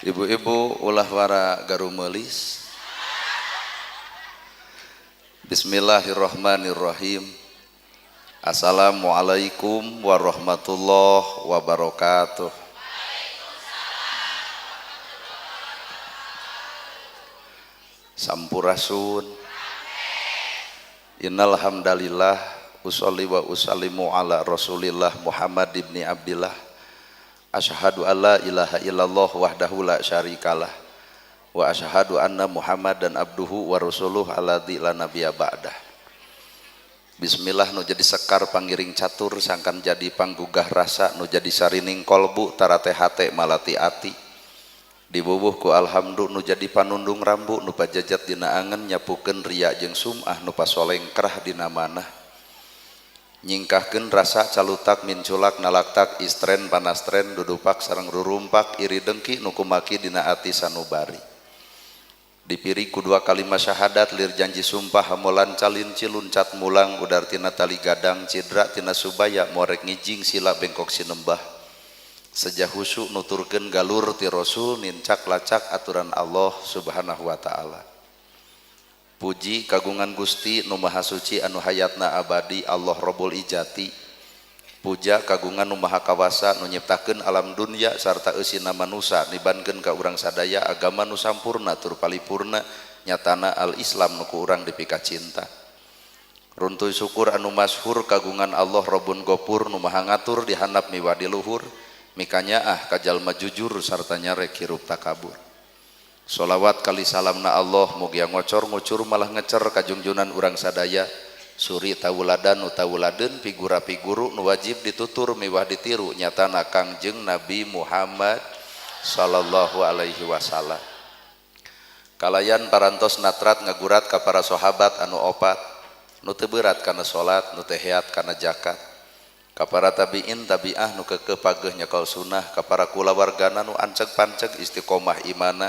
Ibu-ibu ulah wara garu melis. Bismillahirrahmanirrahim. Assalamualaikum warahmatullahi wabarakatuh. Sampurasun. Innal hamdalillah usolli wa usallimu ala Rasulillah Muhammad ibni Abdillah. Asyhadu alla ilaha illallah wahdahu la syarikalah wa asyhadu anna Muhammadan abduhu wa rasuluh alladzi la nabiyya ba'dah. Bismillah nu jadi sekar panggiring catur sangkan jadi panggugah rasa nu jadi sarining kolbu tarate hate malati ati. Dibubuh ku alhamdu nu jadi panundung rambu nu pajajat dina angen nyapukeun riya jeung sum'ah nu pasolengkrah dina manah. Nyingkahkeun rasa calutak minculak nalaktak istren panastren dudupak sareng rurumpak iri dengki nu kumaki dina ati sanubari. Dipiri ku dua kalimat syahadat lir janji sumpah hamolan calin ciluncat mulang udar tina tali gadang cidra tina subaya morek ngijing sila bengkok sinembah. Sejah husu nuturkeun galur ti rasul nincak lacak aturan Allah subhanahu wa ta'ala. Puji kagungan Gusti nu maha suci anu hayatna abadi Allah Rabbul Ijati. Puja kagungan nu maha kawasa nu nyiptakeun alam dunya sarta eusina manusia nibankeun ka urang sadaya agama nu sampurna tur palipurna nyatana al-Islam nu ku urang dipika cinta. Runtuy syukur anu masyhur kagungan Allah Rabbun Ghafur nu maha ngatur di handap miwah di luhur mikanya ka jalma jujur sarta nyarek hirup takabur. Sholawat kali salamna Allah mugia ngocor ngucur malah ngecer kajungjunan urang sadaya suri tawuladan nu tawuladeun figura-figuru nu wajib ditutur miwah ditiru nyatana Kangjeng Nabi Muhammad sallallahu alaihi wasallam. Kalayan parantos natrat ngagurat ka para sahabat anu opat nu teu beurat kana salat nu teu heat kana zakat. Ka para tabiin tabiah nu keukeuh pageuh nyakal sunnah ka para kulawargana nu anceg-panceg istiqomah imana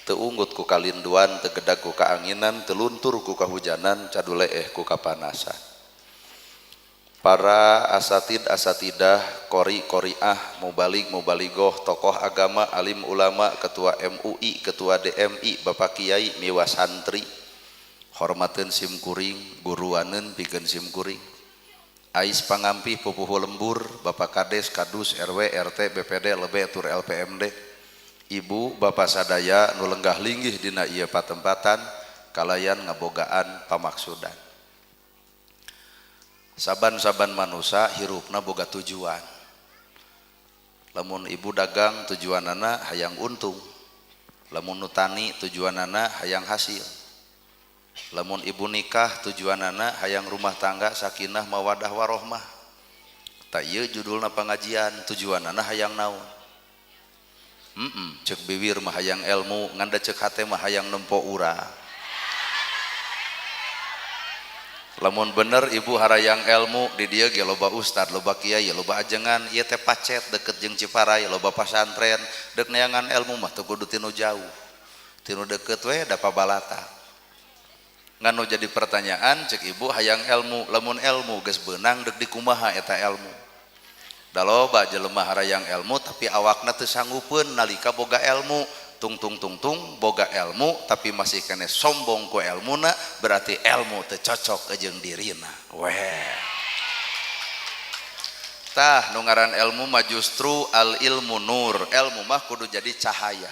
teu unggut ku kalinduan teu gedag ku kaanginan teu luntur ku kahujanan caduleeh ku kapanasan. Para asatidah qori qoriah mubalig mubaligoh tokoh agama alim ulama ketua MUI ketua DMI Bapak Kiai miwah santri hormateun simkuring guruaneun pikeun simkuring ais pangampi pupuhu lembur Bapak Kades Kadus RW RT BPD LB tur LPMD ibu bapak sadaya nu lenggah linggih dina ieu patempatan kalayan ngabogaan pamaksudan. Saban-saban manusia hirupna boga tujuan. Lamun ibu dagang tujuanana hayang untung, lamun nutani tujuanana hayang hasil, lamun ibu nikah tujuanana hayang rumah tangga sakinah mawadah warohmah. Tak ieu judulna pengajian tujuanana hayang naon. Cek bibir mah hayang ilmu nganda cek hate mah hayang nempo urang. Lamun bener ibu harayang ilmu di dieu ge loba ustad loba kiai loba ajengan ieu teh pacet deket jeung Ciparai loba pasantren deuk neangan ilmu mah teu kudu tinu jauh tinu deket we da pabalata. Nganu jadi pertanyaan cek ibu hayang ilmu lamun ilmu geus beunang deuk dikumaha eta ilmu. Da loba jelema harayang ilmu tapi awakna teu sanggupeun nalika boga ilmu tung boga ilmu tapi masih kene sombong ku ilmuna berarti ilmu teu cocok jeung dirina. Weh. Tah nu ngaran ilmu mah justru al ilmu nur. Ilmu mah kudu jadi cahaya.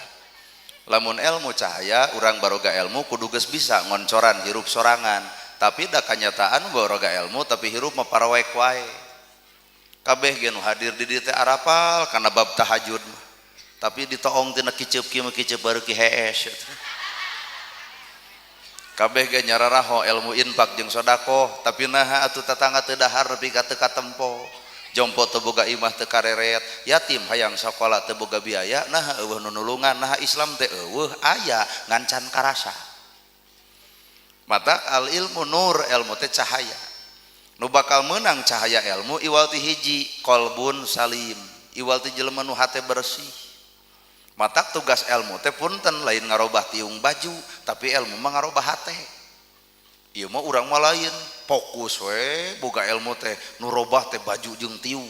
Lamun ilmu cahaya urang baroga ilmu kudu geus bisa ngoncoran hirup sorangan. Tapi da kanyataan baroga ilmu tapi hirup mah parawek wae. Kabeh ge nu hadir di dieu teh arapal kana bab tahajud tapi ditoong tina kiceup kieu kiceup baru ki hees. Kabeh ge nyararaho ilmu infak jeung sedekah tapi naha atuh tatangga teu dahar nepi ka teu katempo. Jompo teu boga imah teu kareret, yatim hayang sakola teu boga biaya, naha eueuh nu nulungan, naha Islam teh eueuh aya ngancan karasa. Mata al ilmu nur, ilmu teh cahaya. Nu bakal menang cahaya ilmu iwal ti hiji qalbun salim, iwal ti jelema nu hate bersih. Matak tugas ilmu teh punten lain ngarobah tiung baju tapi ilmu mah ngarobah hate. Ieu mah urang mah lain fokus we boga ilmu teh nu robah teh baju jeung tiung.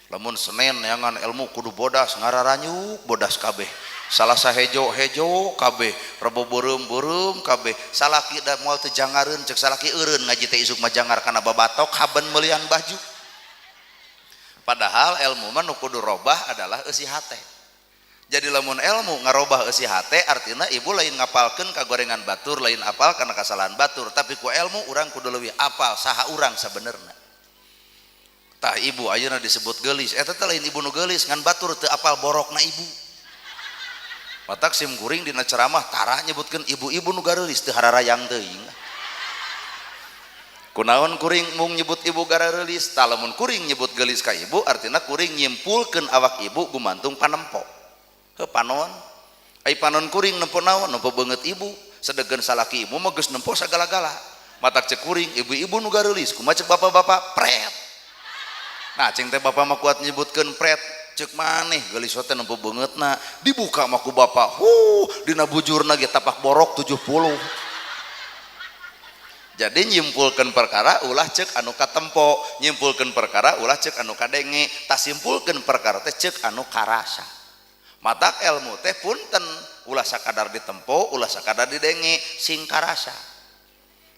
Lamun Senin neangan ilmu kudu bodas ngararanyuk bodas kabeh salah sahejo-hejo kabeh rebo beureum-beureum kabeh salaki da moal teu jangareun cek salaki eureun ngaji teh isuk mah jangar kana babatok haben meulian baju. Padahal ilmu mah nu kudu robah adalah eusi hate. Jadi lamun ilmu ngarobah eusi hate artina ibu lain ngapalkeun kagorengan batur lain apal kana kasalahan batur, tapi ku ilmu urang kudu leuwih apal saha urang sabenerna. Tah ibu ayeuna disebut geulis eta teh lain ibu nu geulis ngan batur teu apal borokna ibu. Matak sim kuring dina ceramah tara nyebutkeun ibu-ibu nu gareulis teu hararayang teuing. Kunaon kuring mung nyebut ibu gareulis? Tah lamun kuring nyebut geulis ka ibu artina kuring nyimpulkeun awak ibu gumantung panempo. Heuh panon. Ai panon kuring nempo naon? Nempo beungeut ibu. Sedegen salaki ibu mah geus nempo sagala-gala. Matak cek kuring ibu-ibu nu gareulis, kumaha cek bapak-bapak? Pret. Nah, cing teh bapak mah kuat nyebutkeun pret. Cek maneh geulis teh nempo beungeutna dibuka mah ku bapak dina bujurna ge tapak borok 70. Jadi nyimpulkeun perkara ulah cek anu katempo, nyimpulkeun perkara ulah cek anu kadenge, tah simpulkeun perkara teh cek anu karasa. Matak ilmu teh punten ulah sakadar ditempo, ulah sakadar didenge, sing karasa.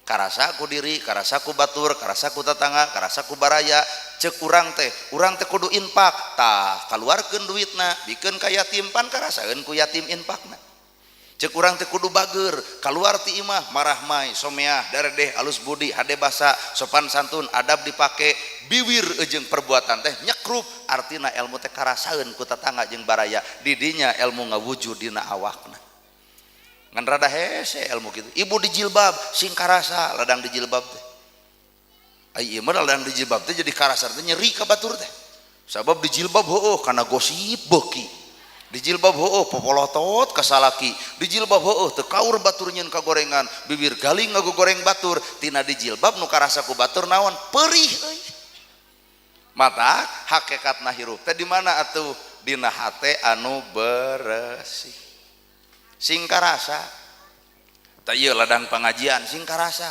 Karasa ku diri, karasa ku batur, karasa ku tetangga, karasa ku baraya. Cek urang teh kudu infak, tah kaluarkeun duitna bikeun ka yatim pan karasaeun ku yatim infakna. Cek urang teh kudu bager, kaluar ti imah marah mai, someah, daredeh, alus budi, hade basa, sopan santun, adab dipake, biwir jeung perbuatan teh nyekrup, artina ilmu teh karasaeun ku tetangga jeung baraya, didinya ilmu ngawujud dina awakna. Ngan rada hese ilmu kitu. Ibu dijilbab sing karasa ladang dijilbab teh. Ai ieu mah ladang dijilbab teh jadi karasa teh nyeri ka batur teh. Sabab dijilbab heueuh kana gosip beuki. Dijilbab heueuh popolotot ka salaki. Dijilbab heueuh teu kaur batur nyeun ka gorengan, bibir galing ngagogoreng batur. Tina dijilbab nu karasa ku batur naon? Perih euy. Mata hakikatna hirup teh di mana atuh? Dina hate anu bersih. Sing karasa. Tah ieu ladang pangajian sing karasa.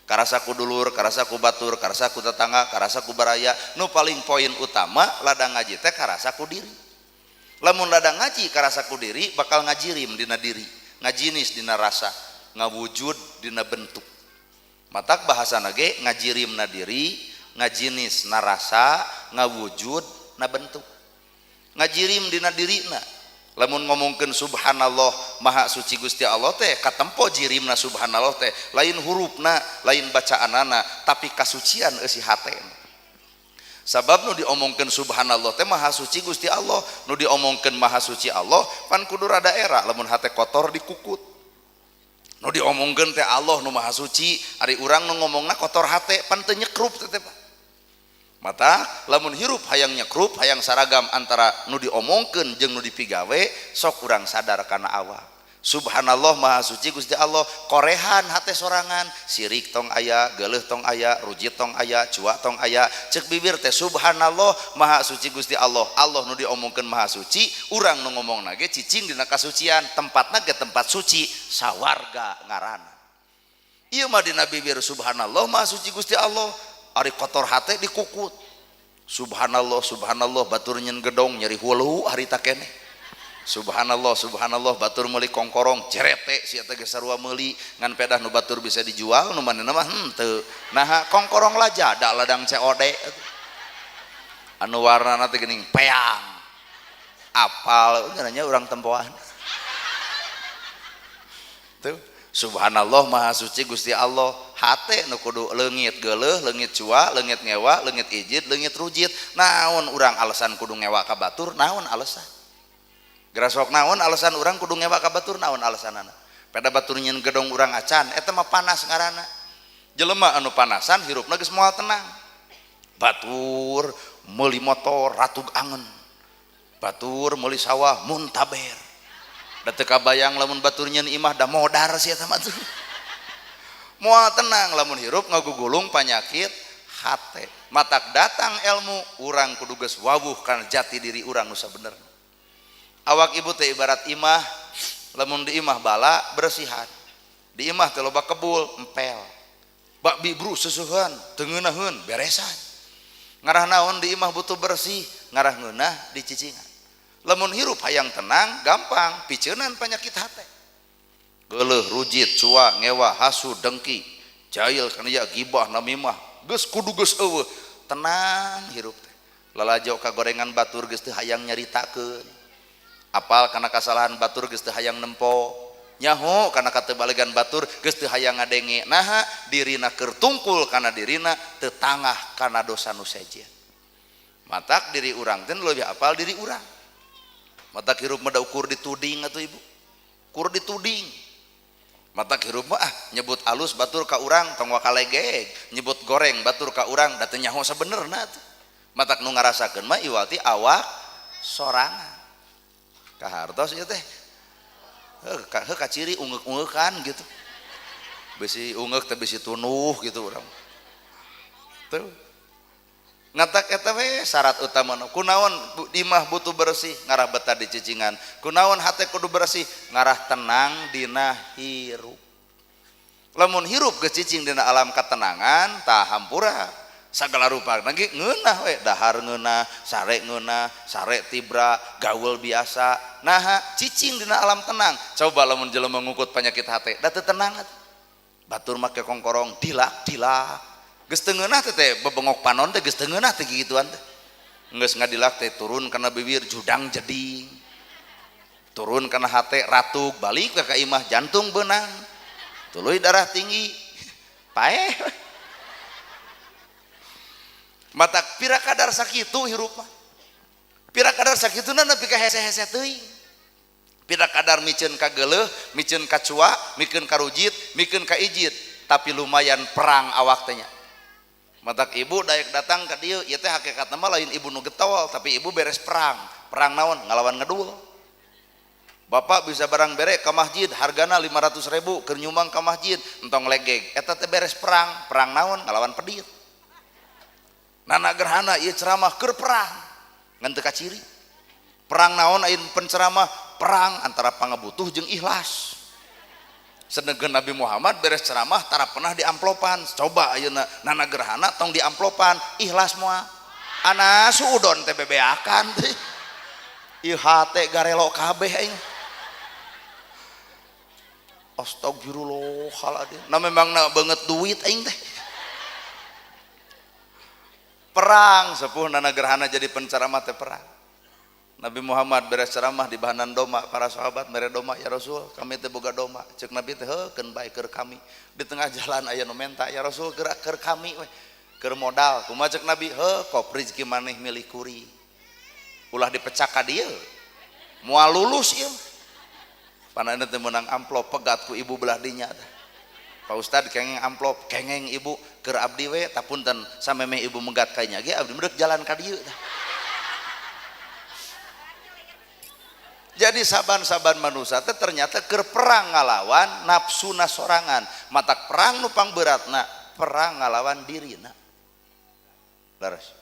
Karasa ku dulur, karasa ku batur, karasa ku tetangga, karasa ku baraya. Nu paling poin utama ladang ngaji teh karasa ku diri. Lamun ladang ngaji karasa ku diri bakal ngajirim dina diri, ngajinis dina rasa, ngawujud dina bentuk. Matak bahasana ge ngajirimna diri, ngajinis na rasa, ngawujud na bentuk. Ngajirim dina dirina. Lamun ngomongkeun subhanallah maha suci Gusti Allah teh katempo jirimna subhanallah teh lain hurufna lain bacaanana tapi kasucian eusi hatena. Sabab nu diomongkeun subhanallah teh maha suci Gusti Allah, nu diomongkeun maha suci Allah pan kudu rada era lamun hate kotor dikukut. Nu diomongkeun teh Allah nu maha suci ari urang nu ngomongna kotor hate pan teu nyekrup teh Pak. Mata lamun hirup hayang nyekrup hayang saragam antara nu diomongkeun jeung nu dipigawe sok urang sadar kana awak. Subhanallah maha suci Gusti Allah, korehan hate sorangan, sirik tong aya, geuleuh tong aya, rujit tong aya, cua tong aya, cek bibir teh subhanallah maha suci Gusti Allah. Allah nu diomongkeun maha suci, urang nu ngomongna ge cicing dina kasucian, tempatna ge tempat suci, sawarga ngaranna. Ieu mah dina bibir subhanallah maha suci Gusti Allah. Ari kotor hate dikukut. Subhanallah subhanallah batur nyeun gedong nyeri hulu harita keneh. Subhanallah subhanallah batur meuli kongkorong cerete sia teh geus sarua meuli ngan pedah nu batur bisa dijual nu manehna mah henteu. Nah kongkorong lajada ladang COD anu warnana teh geuning peang. Apal nanya urang tempoan. Tuh subhanallah maha suci Gusti Allah, hate nu kudu leungit geuleuh, leungit cua, leungit ngewa, leungit ijid, leungit rujit. Naon urang alasan kudu ngewa ka batur? Naon alasan? Gerasok naon alasan urang kudu ngewa ka batur? Naon alasanana? Pada batur nyeun gedong urang acan, eta mah panas ngaranna. Jelema anu panasan hirupna geus moal tenang. Batur meuli motor ratug angen. Batur meuli sawah muntaber. Da teu kabayang lamun batur nyeun imah da modar sia teh mah tuh. Moal tenang lamun hirup ngagugulung panyakit hate. Matak datang ilmu urang kudu geus wawuh kana jati diri urang nu sabenerna. Awak ibu teh ibarat imah, lamun di imah bala bersihan. Di imah teh loba kebul empel. Bak bibru susuhan, teu ngeunaheun beresan. Ngarah naon di imah butuh bersih, ngarah ngeunah di cicingan. Lamun hirup hayang tenang gampang piceunaan penyakit hate. Geuleuh, rujit, cua, ngewa, hasu, dengki, jail kana ya gibah namimah geus kudu geus eueuh tenang hirup teh. Lalajo ka gorengan batur geus teu hayang nyaritakeun. Apal kana kasalahan batur geus teu hayang nempo. Nyaho kana katebalegan batur geus teu hayang ngadenge. Naha dirina keur tungkul kana dirina teu tangah kana dosa nu sejen. Matak diri urang teh leuwih apal diri urang. Matak hirup mah da ukur dituding atuh ibu. Ukur dituding. Matak hirup mah nyebut alus batur ka urang tong wakalegeg, nyebut goreng batur ka urang da teu nyaho sabenerna atuh. Matak nu ngarasakeun mah iwati awak sorangan. Kahartos ieu teh. Heuh kaciri ungeuk-ungeukan gitu. Bisi ungeuk teh bisi tunuh gitu urang. Tuh. Ngatak eta we syarat utamana. Kunaon imah butuh bersih ngarah betah di cicingan. Kunaon hate kudu bersih ngarah tenang dina hirup. Lamun hirup geus cicing dina alam katenangan tah hampura. Sagala rupa lagi ngeunah we, dahar ngeunah, sare tibra, gaul biasa. Nah, cicing dina alam tenang. Coba lamun jelema ngukut penyakit hate, da teu tenang atuh. Batur make kongkorong dilak. Geus teu ngeunah teh bebengok panon teh geus teu ngeunah teh gituan teh. Geus ngadilak teh turun kana bibir judang jeding. Turun kana hate ratug, balik ka imah jantung beunang. Tuluy darah tinggi. Paeh. Matak pira kadar sakitu hirup mah. Pira kadar sakituna nepi ka hese-hese teuing. Pira kadar miceun ka geuleuh, miceun ka cua, mikeun ka rujit, mikeun ka ijit, tapi lumayan perang awak teh nya. Matak ibu daek datang ka dieu, ieu teh hakikatna mah lain ibu nu getol, tapi ibu beres perang. Perang naon? Ngalawan ngedul. Bapak bisa barang bere ka masjid hargana 500.000 keur nyumbang ka masjid, entong legeg. Eta teh beres perang. Perang naon? Ngalawan pedit. Nana gerhana ieu ceramah keur perang ngan teu kaciri. Perang naon ayeuna penceramah? Perang antara pangabutuh jeung ikhlas. Sedengkeun Nabi Muhammad beres ceramah tara pernah di amplopan. Coba ayeuna nana gerhana tong di amplopan ikhlas moal. Ana suudon teh bebeakan teh. Ieu hate garelo kabeh aing. Astagfirullahaladzim. Na memang na banget duit aing teh. Perang sepuh nana gerhana jadi penceramah teh perang. Nabi Muhammad beres ceramah di bahanan doma, para sahabat mere doma, ya Rasul kami teh boga doma. Ceuk Nabi teh heukeun bae keur kami di tengah jalan aya nu menta, ya Rasul gerak keur kami we keur modal. Kumaha ceuk Nabi? Kop rezeki maneh milih kuri ulah dipecak ka dieu moal lulus ieu panana teh meunang amplop pegat ku ibu belah dinya teh. Pak Ustad kengeng amplop, kengeng ibu keur abdi we tapunten samemeh ibu megat kainya ge abdi meureuk jalan ka dieu tah. Jadi saban-saban manusia teh ternyata keur perang ngalawan nafsuna sorangan. Matak perang nu pangberatna perang ngalawan dirina. Laras.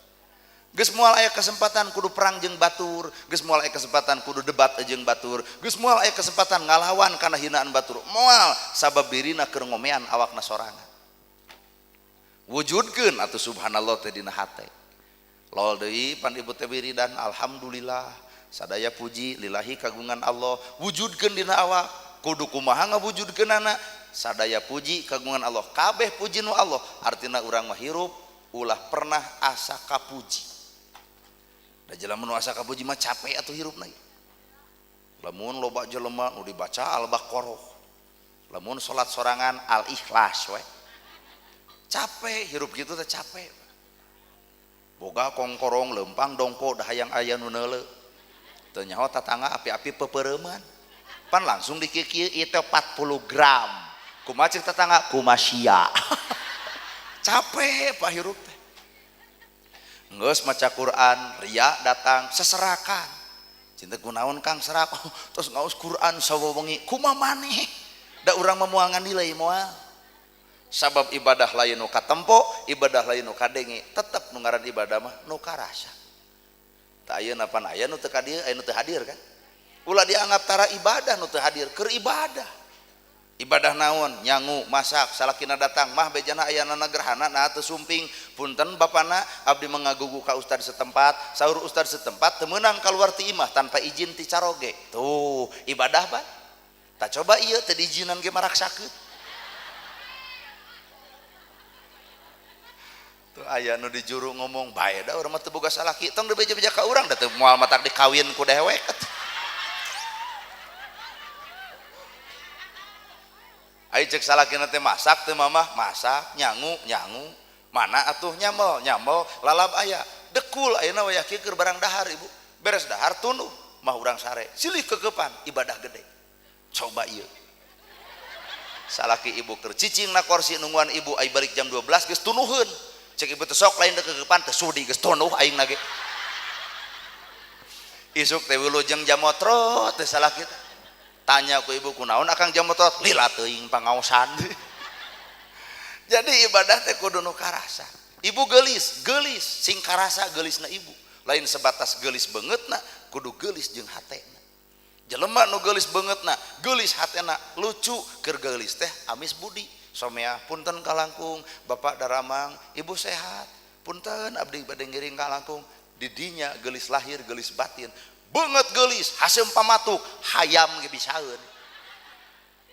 Geus moal aya kesempatan kudu perang jeung batur, geus moal aya kesempatan kudu debat jeung batur, geus moal aya kesempatan ngalawan kana hinaan batur. Moal sabab dirina keur ngomean awakna sorangan. Wujudkeun atuh subhanallah teh dina hate. Lol deui pan ibu teh wiridan alhamdulillah. Sadaya puji lillahi kagungan Allah. Wujudkeun dina awak. Kudu kumaha ngawujudkeunana? Sadaya puji kagungan Allah. Kabeh puji nu Allah. Artina urang mah hirup ulah pernah asa kapuji. Da jelema nu asa kapuji mah capek atuh hirupna. Lamun loba jelema nu dibaca Al-Baqarah. Lamun salat sorangan Al-Ikhlas we. Capek hirup kitu teh capek. Boga kongkorong lempang dongpo da hayang aya nu neuleuh. Teu nyaho tatangga api-api peupeureuman. Pan langsung dikieu ieu teh 40 gram. Kumaha ceuk tatangga? Kumasia. Capek Pak hirup teh. Geus maca Quran, ria datang seserakan. Cinta kunaon Kang serak? Terus ngaos Quran sawewengi. Kumaha maneh? Da urang memuangan nilai moal. Sabab ibadah lain nu katempo, ibadah lain nu kadenge, tetep nu ngaran ibadah mah nu karasa. Tah ayeuna pan aya nu teu kadieu, aya nu teu hadir kan? Ulah dianggap tara ibadah nu teu hadir, keur ibadah. Ibadah naon? Nyangu, masak, salakina datang mah bejana ayana gerhana nah teu sumping. Punten bapana abdi mengagugu ka ustad setempat, saur ustad setempat teu meunang kaluar ti imah tanpa izin ti caroge. Tuh, ibadah ba? Tak coba ieu teu diizinan ge maraksakeun. Tuh aya nu di juru ngomong, bae da urang mah teu boga salaki, tong dibeja-beja ka urang da teu moal matak dikawin ku dewek. Ai cek salakina teh masak teh mamah masak, nyangu mana atuh nyamel lalab aya dekul ayeuna wayah kieu keur barang dahar ibu beres dahar tunduh mah urang sare silih kekepan ibadah gede coba ieu salaki ibu keur cicing na kursi nungguan ibu ai balik jam 12 geus tunuhkeun cek ibu teh sok lain kekepan teh sudi geus tunuh aing na ge isuk teh wilujeng jam motrot teh salaki teh tanya ku ibu kunaon akang jam motrot lila teuing pangaosan. Jadi ibadah teh kudu nu karasa ibu gelis sing karasa gelisna ibu lain sebatas gelis beungeutna kudu gelis jeung hatena jelema nu gelis beungeutna gelis hatena lucu keur gelis teh amis budi somea punten kalangkung bapak daramang ibu sehat punten abdi bade ngiring kalangkung di dinya gelis lahir gelis batin beungeut gelis haseum pamatuk hayam ge bisaeun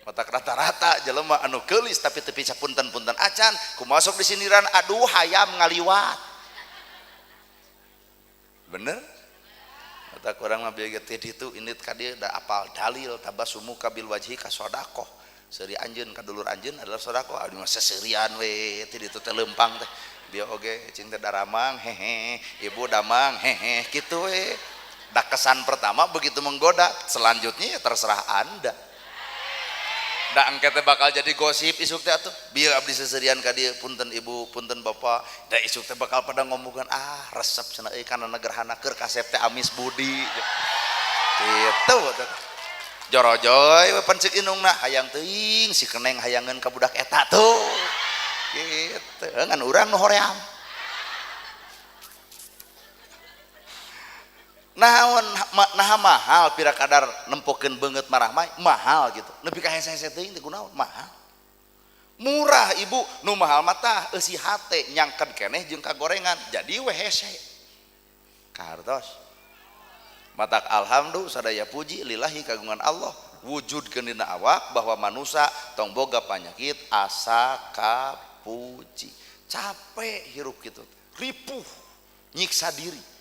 matak rata-rata jelema anu geulis tapi teu pica punten-punten acan kumaha sok disindiran aduh hayam ngaliwat bener matak urang mah bieu teh ditu indit ka dieu da apal dalil tabasumu kabil wajhi ka sedekah seuri anjeun ka dulur anjeun adalah sedekah abdi mah seseurian we teh ditu teh leumpang teh bieu oge cing teh daramang hehe ibu damang hehe kitu we da kesan pertama begitu menggoda selanjutnya ya terserah anda da engke teh bakal jadi gosip isuk teh atuh bieu abdi seseurian ka dieu punten ibu punten bapak da isuk teh bakal pada ngomongkeun resep cenah euy kana gerhana keur kasep teh amis budi kitu jorojoy we pancik indungna hayang teuing si keneng hayangeun ka budak eta tuh kitu ngan urang nu hoream naon nah mahal pira kadar nempokeun beungeut marah mah mahal gitu nepi ka hese-hese teuing teh kunaon mahal murah ibu nu mahal mah tah eusi hate nyangked keneh jeung kagorengan jadi we hese kartos matak alhamdulillah sadaya puji lillahi kagungan Allah wujudkeun dina awak bahwa manusia tong boga panyakit asa kapuji capek hirup kitu ripuh nyiksa diri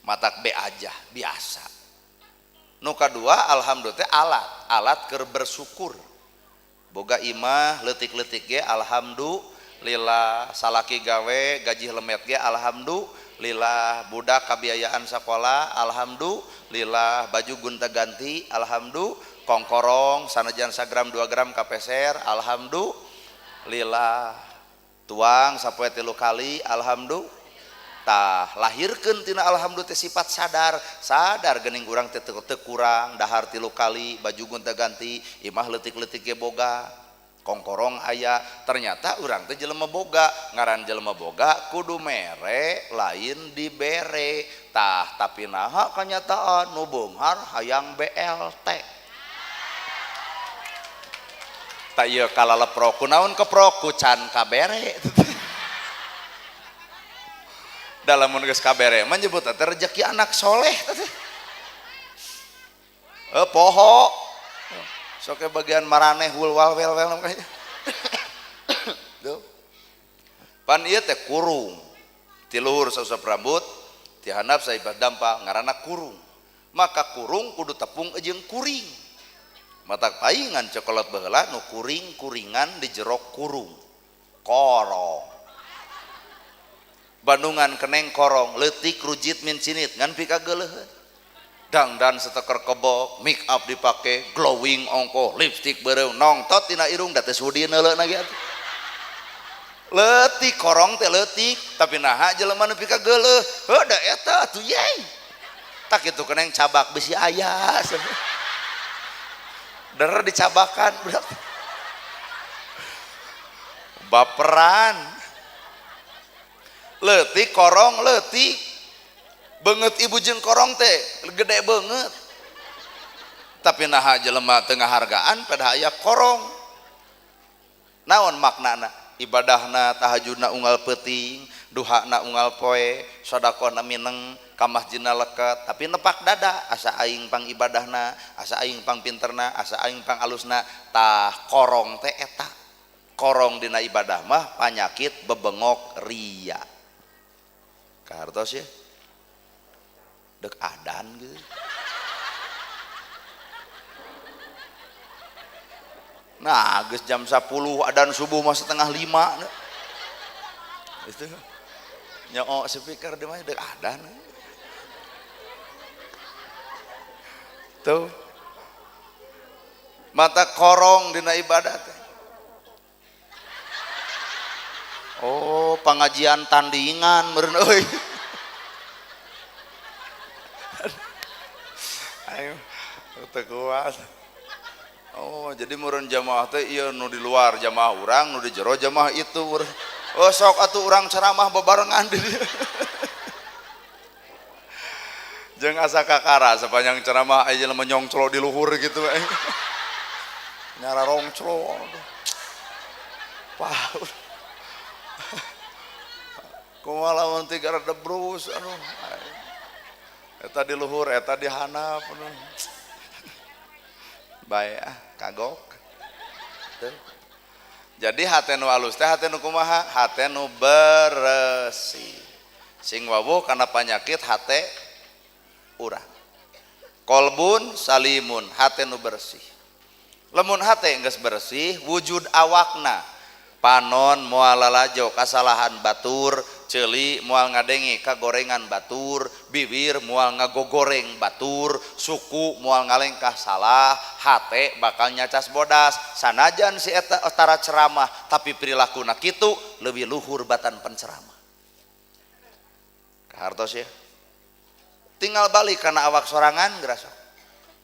matak be aja biasa nu kadua alhamdulillah alat keur bersyukur boga imah leutik-leutik ge alhamdulillah salaki gawe gaji lemet ge alhamdulillah budak kabiayaan sakola alhamdulillah baju gonta ganti alhamdulillah kongkorong sanajan 1 gram 2 gram kapeser alhamdulillah tuang sapoe 3 kali alhamdulillah tah lahirkeun tina alhamdulillah sifat sadar geuning urang teh teu kurang dahar 3 kali baju gonta ganti imah leutik-leutik ge boga kongkorong aya ternyata urang teh jelema boga ngaran jelema boga kudu mere lain dibere tah tapi naha kanyataan nu beunghar hayang BLT tah ieu kalaleprok kunaon keprok ku can kabere dalam geus kabere menyebut teh rezeki anak soleh poho sok bagian maraneh wulwal wel makanya tuh pan ieu teh kurung ti luhur sausap rambut ti handap saibah dampal ngaranna kurung maka kurung kudu tepung jeung kuring matak paingan cokolot baheula nu kuring-kuringan di jero kurung korong Bandungan keneng korong leutik rujit min cinit ngan pika geuleuheun dangdan seteker kebok make up dipake glowing ongko lipstick beureum nongtot tina irung da teh sudi neuleuna ge leutik korong teh leutik tapi naha jelema nu pika geuleuh heuh da eta atuh yey tak kitu keneng cabak bisi aya der dicabakan budak baperan leutik korong leutik beungeut ibu jeung korong teh gede beungeut tapi naha jelema tengah hargaan pada aya korong. Naon maknana? Ibadahna tahajudna unggal peuting, duhana unggal poe, sedekahna mineng, ka masjidna leket, tapi nepak dada asa aing pang ibadahna, asa aing pang pinterna, asa aing pang alusna. Tah korong teh eta. Korong dina ibadah mah panyakit bebengok ria. Kahartos ya? Dek adan gitu. Nah, geus jam 10 adan subuh mah setengah 5 itu nyaok speaker di mana dek adan tuh mata korong dina ibadah teh. Oh, pengajian tandingan meureun euy. Ayo teu kuat. Oh, jadi meureun jamaah teh ieu nu di luar jamaah urang, nu di jero jamaah itu. Oh, sok atuh urang ceramah bebarengan di dieu. Jeung asa kakara sepanjang ceramah aya jelema nyongclo di luhur gitu we. Nyararongclo. Pah. Kumaha lamun teh gara debrus anu. Eta di luhur, eta di handap anu. Bae kagok. Jadi hate nu alus teh hate nu kumaha? Hate nu bersih. Sing wawuh kana panyakit hate urang. Kolbun salimun, hate nu bersih. Lamun hate geus bersih, wujud awakna panon moal lalajo kasalahan batur, ceuli moal ngadengi kagorengan batur, bibir moal ngagogoreng batur, suku moal ngalengkah salah, hate bakal nyacas bodas. Sanajan si eta tara ceramah tapi perilakuna kitu leuwih luhur batan penceramah. Kahartos ya. Tinggal balik kana awak sorangan gerasa.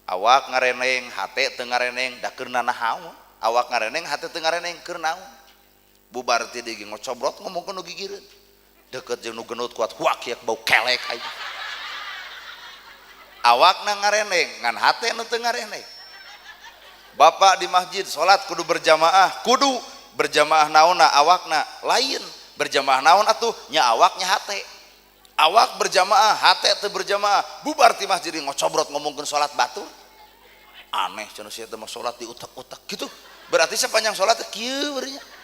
Awak ngareneng, hate teu ngareneng, da keur nanahaun. Awak ngareneng, hate teu ngareneng, keur naon? Bubar ti deui ngocobrot ngomongkeun nu gigireun. Deket jeung nu geneut kuat huak yak bau kelek aja. Awakna ngareneng ngan hate nu teu ngareneng. Bapak di masjid salat kudu berjamaah, kudu berjamaah naonna awakna lain. Berjamaah naon atuh? Nya awak nya hate. Awak berjamaah, hate teu berjamaah. Bubar ti masjid ngocobrot ngomongkeun salat batur. Aneh cenah sia teh mah salat diutak-utak gitu. Berarti sepanjang salat teh kieu beureurnya.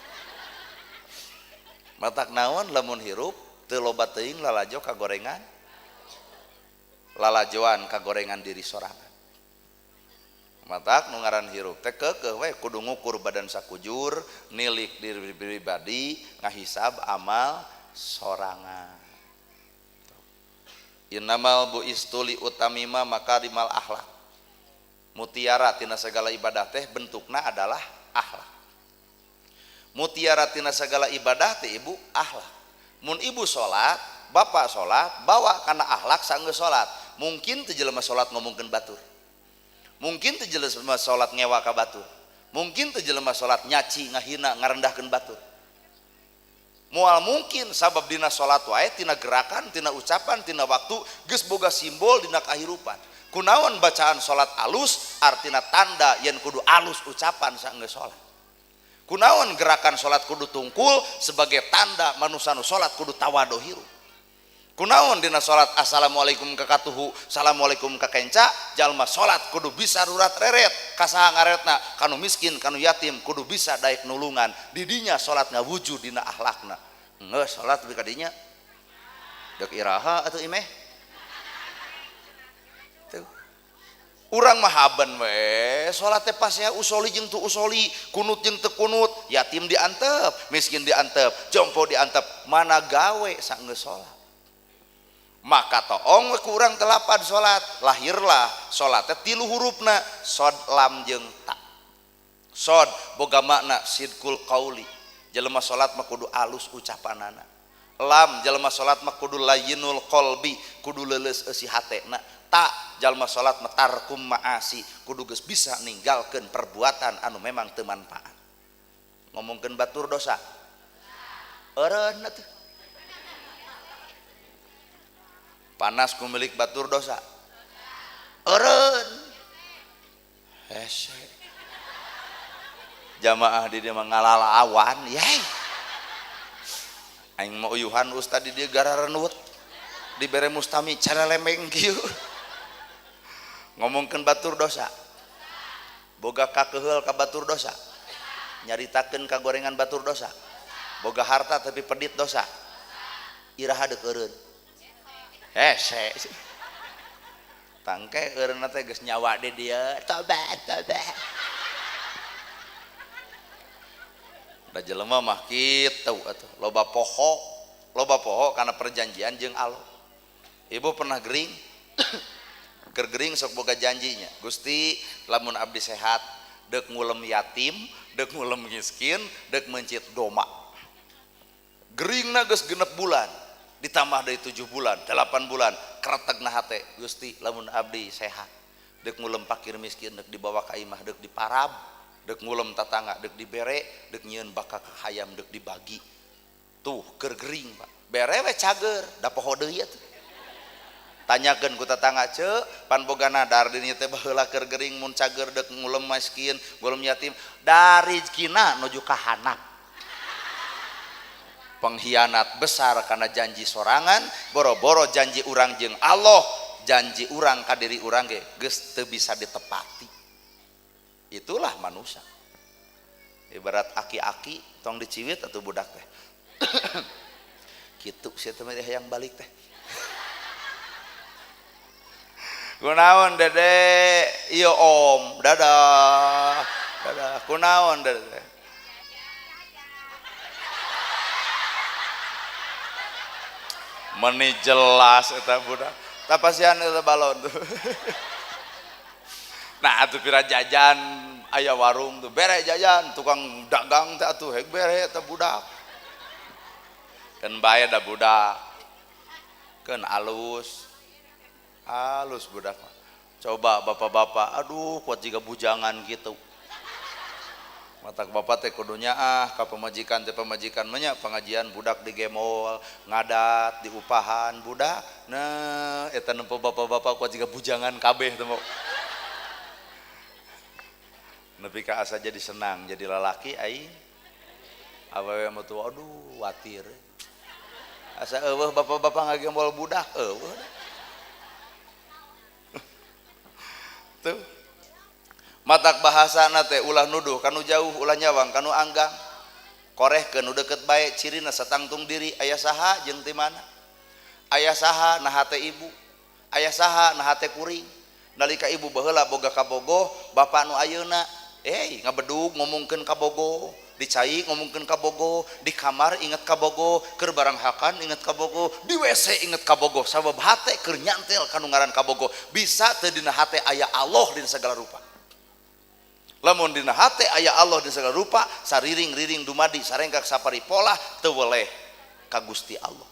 Matak naon lamun hirup teu loba teuing lalajo kagorengan, lalajoan kagorengan diri sorangan. Matak nu ngaran hirup teh keukeuh we kudu ngukur badan sakujur, nilik diri pribadi, ngahisab amal sorangan. Innamal buistu li utamima makarimal akhlak. Mutiara tina segala ibadah teh bentukna adalah akhlak. Mutiara tina segala ibadah teh ibu akhlak. Mun ibu salat, bapak salat, bawa kana akhlak sanggeus salat. Mungkin teu jelema salat ngomongkeun batur. Mungkin teu jelema salat ngewa ka batur. Mungkin teu jelema salat nyaci, ngahina, ngarendahkeun batur. Moal mungkin sabab dina salat wae tina gerakan, tina ucapan, tina waktu geus boga simbol dina kahirupan. Kunaon bacaan salat alus artina tanda yen kudu alus ucapan sanggeus salat. Kunaon gerakan salat kudu tungkul sebagai tanda manusia nu salat kudu tawadhu hirup. Kunaon dina salat assalamualaikum ka katuhu, assalamualaikum ka kenca, jalma salat kudu bisa rurat reret, ka saha ngaretna, kanu miskin, kanu yatim kudu bisa daek nulungan. Di dinya salat ngawujud dina akhlakna. Geus salat di ka dinya. Dek iraha atuh imeh. Tuh. Urang mah haban we, salat teh pas ya usoli jeung teu usoli, kunut jeung teu kunut, yatim diantep, miskin diantep, jompo diantep, mana gawe sanggeus salat. Maka toong we ku urang teh lapad salat, lahirlah salat teh 3 hurufna, sod, lam jeung ta. Sod boga makna sidqul qauli. Jelema salat mah kudu alus ucapanana. Lam jelema salat mah kudu layyinul qalbi, kudu leuleus eusi hatena. Tak jalma salat tarkum maasi, kudu geus bisa ninggalkeun perbuatan anu memang teu manfaat. Ngomongkeun batur dosa. Eureun atuh. Panas ku milik batur dosa. Eureun. hese jamaah di dia mengalalawan yai aing mau uyuhan ustad di dia gara renut dibere mustami cara lemeng kieu ngomongkeun batur dosa boga kakeheul ka batur dosa nyaritakeun kagorengan batur dosa boga harta tapi pedit dosa iraha deuk eureun hese tangke eureunna teh geus nyawa di dia tobat da jelema mah kitu atuh loba poho karena perjanjian jeung Allah. Ibu pernah gering keur gering sok boga janjinya Gusti lamun abdi sehat deuk ngulem yatim deuk ngulem miskin deuk mencit doma geringna geus 6 bulan ditambah dari 7 bulan 8 bulan kretegna hate Gusti lamun abdi sehat deuk ngulem fakir miskin deuk dibawa ka imah deuk diparab deuk ngulem tatangga deuk dibere deuk nyieun baka ka hayam deuk dibagi tuh keur gering Pak bere we cager da poho deui atuh tanyakeun ku tatangga ceuk pan boga nadar di dieu teh baheula keur gering mun cager deuk ngulem miskin ngulem yatim dari rezekina nuju ka hanap pengkhianat besar karena janji sorangan boro-boro janji urang jeung Allah janji urang ka diri urang ge geus teu bisa ditepati itulah manusia ibarat aki-aki tong diciwit atau budak teh kitu sia teh hayang balik teh kunaon dede ieu om dadah kunaon dede meni jelas eta budak tapasian eta balon tuh nah atuh pira jajan aya warung tuh bere jajan tukang dagang teh atuh hek bere eta budak keun bae da budak keun alus budak coba bapak-bapak aduh kuat jika bujangan gitu mata bapak teh kudunya ka pemajikan teh pemajikan nya pengajian budak di gemol ngadat di upahan budak nah eta nempo bapak-bapak kuat jika bujangan kabeh teh mau nepi ka asa jadi senang jadi lalaki aing awewe mah tuh aduh watir asa eueuh bapak-bapak ngagemol budak eueuh tuh matak bahasana teh ulah nuduh kanu jauh ulah nyawang kanu anggang korehkeun nu deukeut bae cirina satangtung diri aya saha jeung ti mana aya saha nah hate ibu aya saha nah hate kuring nalika ibu baheula boga kabogoh bapa nu ayeuna ngabedug ngomongkeun kabogoh dicai ngomongkeun kabogoh di kamar inget kabogoh keur barang hakan inget kabogoh di WC inget kabogoh sabab hate keur nyantel kanu ngaran kabogoh bisa teu dina hate aya Allah dina segala rupa lamun dina hate aya Allah dina segala rupa sariring-riring dumadi sarengkak sapari pola teu weleh ka Gusti Allah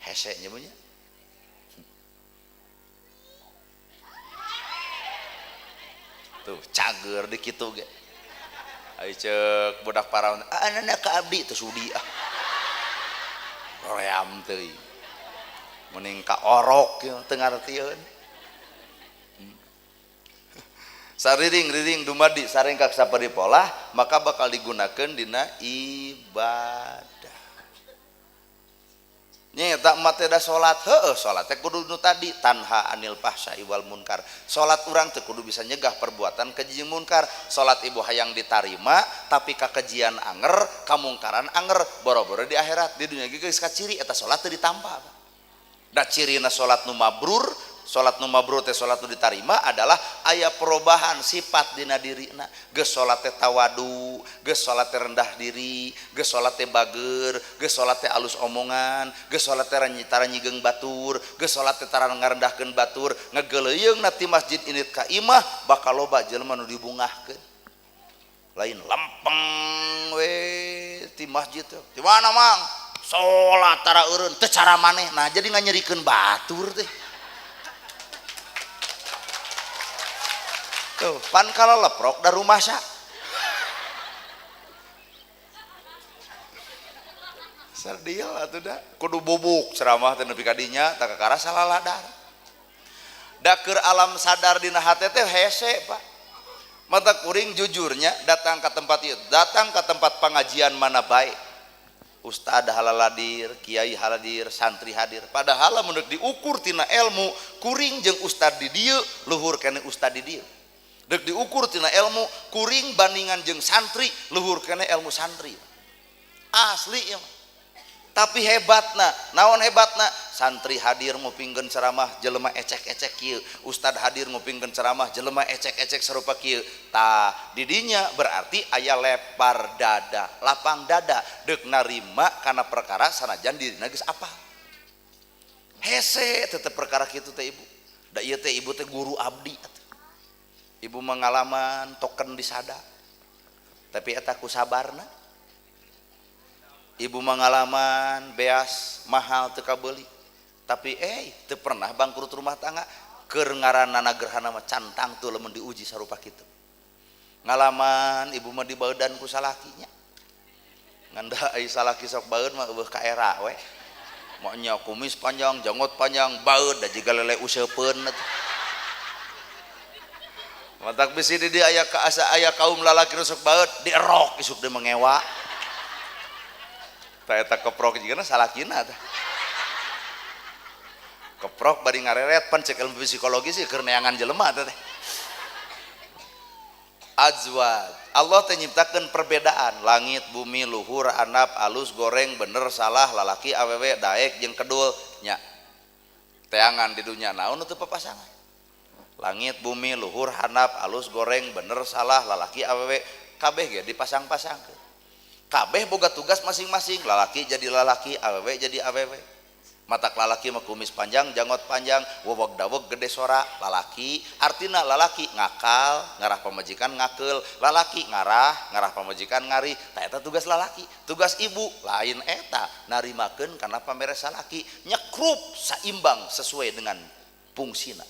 hese nya punya tuh cager di kitu ge ai ceuk budak paraon anana ka abdi teu sudi royam teuing mending ka orok teu ngartieun sariring-riring dumadi sarengkak sapari pola maka bakal digunakeun dina ibadah nyata emat teh da salat heueuh salat teh kudu nu tadi tanha anil fahsya'i wal munkar salat urang teh kudu bisa nyegah perbuatan keji jeung munkar salat ibu hayang ditarima tapi kakejian anger kamungkaran anger boro-boro di akhirat di dunia ge geus kaciri eta salat teh ditampa da cirina salat nu mabrur salat nu mabrur teh salat nu ditarima adalah aya perubahan sifat dina dirina geus salat teh tawadu geus salat teh rendah diri geus salat teh bager geus salat teh alus omongan geus salat teh tara nyigeng batur geus salat teh tara ngarendahkeun batur ngageleyeungna ti masjid indit ka imah bakal loba jelema nu dibungahkeun lain lempeng we ti masjid teh di mana mang salat tara eureun teu cara maneh nah jadi nganyerikeun batur teh tuh pan kalau leprok da rumah sa sardil atuh da kudu bubuk ceramah teh nepi ka dinya tak kakara salaladar da keur alam sadar dina hate teh hese Pak mata kuring jujurnya datang ke tempat itu, datang ke tempat pengajian mana baik, ustad halal hadir, kiai hadir, santri hadir, padahal menurut diukur tina ilmu kuring jeung ustad di dieu luhur kene ustad di dieu, dek diukur tina ilmu kuring bandingan jeung santri luhur kene ilmu santri asli ya. Tapi hebatna, naon hebatna, santri hadir ngupingkeun ceramah jelema ecek-ecek kieu, ustad hadir ngupingkeun ceramah jelema ecek-ecek serupa kieu. Tah didinya berarti aya lepar dada, lapang dada deuk narima kana perkara sanajan dirina geus apal. Hese tetep perkara kitu teh ibu. Da ieu teh ibu teh guru abdi atuh. Ibu mengalaman token disada. Tapi eta ku sabarna. Ibu mengalaman beas mahal teu kabeuli, tapi teu pernah bangkrut rumah tangga. Keur ngaranana gerhana mah cantang tuh lamun diuji sarupa kitu. Ngalaman ibu mah dibaeudan ku salakinya. Nganda ai salaki sok baeud mah eueuh ka era we. Maunya kumis panjang, janggot panjang, baeud da jiga lele useupeun atuh. Matak bisi di dia aya kaum lalaki sok baeud dierok isuk teh mengewa. Eta keprok juga salakina teh. Keprok bari ngareret pan cek ilmu psikologi sih keur neangan jelema teh. Azwaj, Allah teh nyiptakeun perbedaan langit, bumi, luhur, handap, alus, goreng, bener, salah, lalaki, awewe, daek jeung kedul nya. Teangan di dunia naon teu papasangan. Langit, bumi, luhur, handap, alus, goreng, bener, salah, lalaki, awewe, kabeh ge dipasang-pasangkeun. Kabeh boga tugas masing-masing, lalaki jadi lalaki, awewe jadi awewe. Matak lalaki mah kumis panjang, janggot panjang, weweg daweg gede sora, lalaki. Artina lalaki ngakal, ngarah pamajikan ngakeul, lalaki ngarah pamajikan ngari. Tah eta tugas lalaki. Tugas ibu lain eta, narimakeun kana pameres lalaki, nyekrup saimbang sesuai dengan fungsina.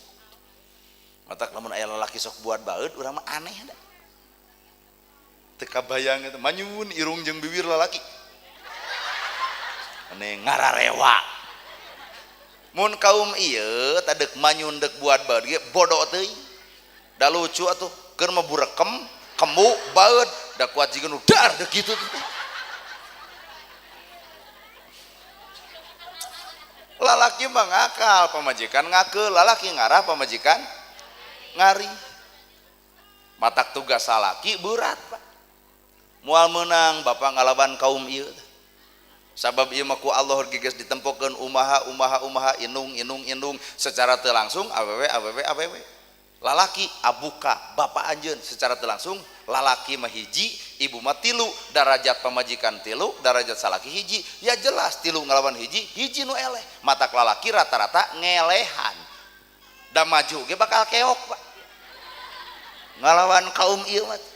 Matak lamun aya lalaki sok buat baeud urang mah aneh da. Teka bayang itu manyun irung jeung bibir lalaki ane ngararewa mun kaum ieu tadek manyun dek buat baeud ge bodoh teuing da lucu atuh keur mah burekem kemu baeud da kuat jigeun udar dek kitu lalaki mah ngakal pamajikan ngakeul, lalaki ngarah pamajikan ngari. Matak tugas salaki berat Pak. Mual menang bapak ngalaban kaum ieu sabab ieu mah ku Allah geus ditempokeun umaha indung secara teu langsung awewe lalaki abuka bapak anjeun secara teu langsung lalaki mah hiji ibu mah tilu darajat pamajikan tilu darajat salaki hiji ya jelas tilu ngalawan hiji nu eleh matak lalaki rata-rata ngelehan da maju ge bakal keok Pak ngalawan kaum ieu mah.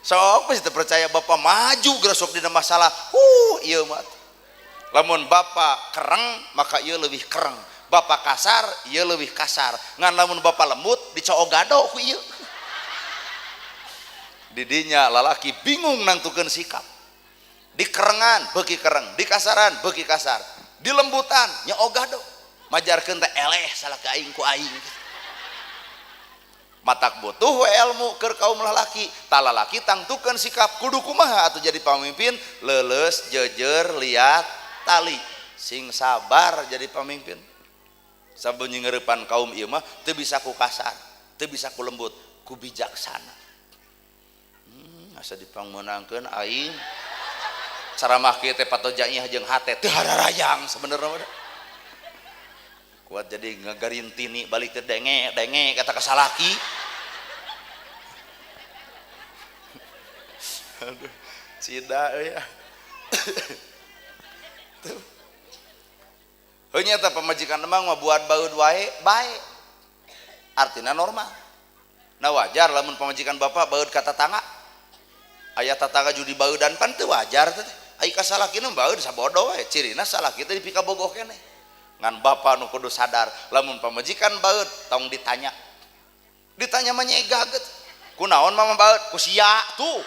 Sok pasti percaya bapak maju gerasok dina masalah ieu mah lamun bapak kereng maka ieu leuwih kereng bapak kasar ieu leuwih kasar ngan lamun bapak lembut dicoo gado ku ieu didinya lalaki bingung nangtukeun sikap di kerengan beuki kereng di kasaran beuki kasar di lembutan nyoo gado majarkeun teh eleh salaki aing ku aing matak butuh ilmu keur kaum lalaki tah lalaki tangtukeun sikap kudu kumaha atuh jadi pamimpin leuleus jejer liat tali sing sabar jadi pamimpin sabun nyingeurepan kaum ieu mah teu bisa ku kasar teu bisa ku lembut ku bijaksana asa dipangmeunangkeun aing caramah kieu teh patojaih jeung hate teu hararayang sabenerna mah kuat jadi ngagarintini balik ke denge kata kasalaki aduh cida ya tuh ternyata pemajikan emang mah buat baeud wae bae artinya normal nah wajar lamun pemajikan bapak baeud ka tatangga aya tatangga judi baeudan pan teu wajar teh ai kasalakina baeud sabodo we cirina salaki teh dipikabogoh keneh ngan bapak nu kudu sadar lamun pamajikan baeud tong ditanya mah nyegaget kunaon mama baeud ku sia tuh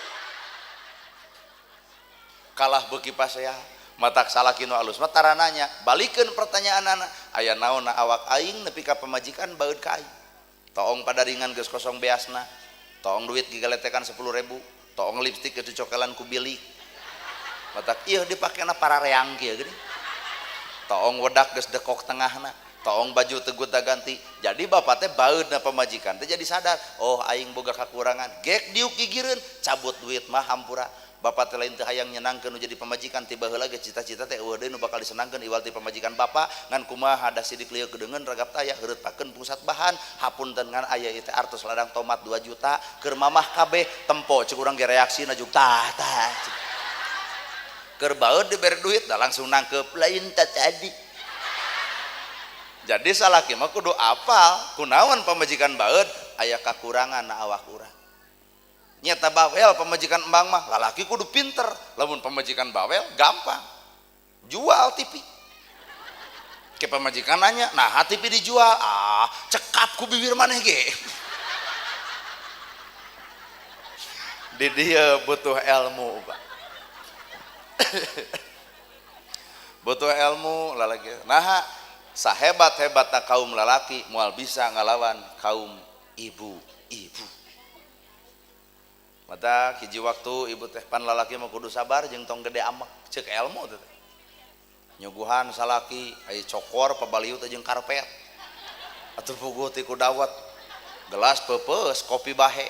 kalah beuki pasea matak salaki nu alus mah tarananya balikeun pertanyaanana aya naonna awak aing nepi ka pamajikan baeud ka aing toong padaringan geus kosong beasna, toong duit gigaletekan 10.000, toong lipstik itu cokelan ku bilik matak ieu dipakena parareang kieu geuning, toong wedak geus dekok tengahna, toong baju tegut ganti. Jadi bapak teh baeudna pamajikan teh jadi sadar, oh aing boga kakurangan, gek diuk gigireun cabut duit mah hampura. Bapak teh lain teh hayang nyenangkeun nu jadi pamajikan, tiba heula ge cita-cita teh eueuh deui nu bakal disenangkeun iwal ti pamajikan bapak ngan kumaha hada sidik lieu gedeungeun ragap taya heureutakeun pusat bahan hapunten ngan aya ieu teh artos ladang tomat 2 juta keur mamah kabeh tempo ceuk urang ge reaksina juk tah tah keur baeud dibere duit da langsung nangkep lain teh tadi. Jadi salaki mah kudu apal kunaon pamajikan baeud aya kakurangan na awak urang. Nyata bawel pemajikan embang mah lalaki kudu pinter, lamun pemajikan bawel gampang jual TV ke pemajikan nanya nah TV dijual cekap ku bibir maneh ge di dia butuh ilmu Pak. Butuh ilmu lalaki nah sahebat-hebatna kaum lalaki moal bisa ngalawan kaum ibu-ibu. Mata hiji waktu ibu teh pan lalaki mah kudu sabar jeung tong gede amek ceuk ilmu teh nyuguhan salaki aya cokor pabaliu teh jeung karpet atuh puguh ti ku dawet gelas peupeus kopi bahe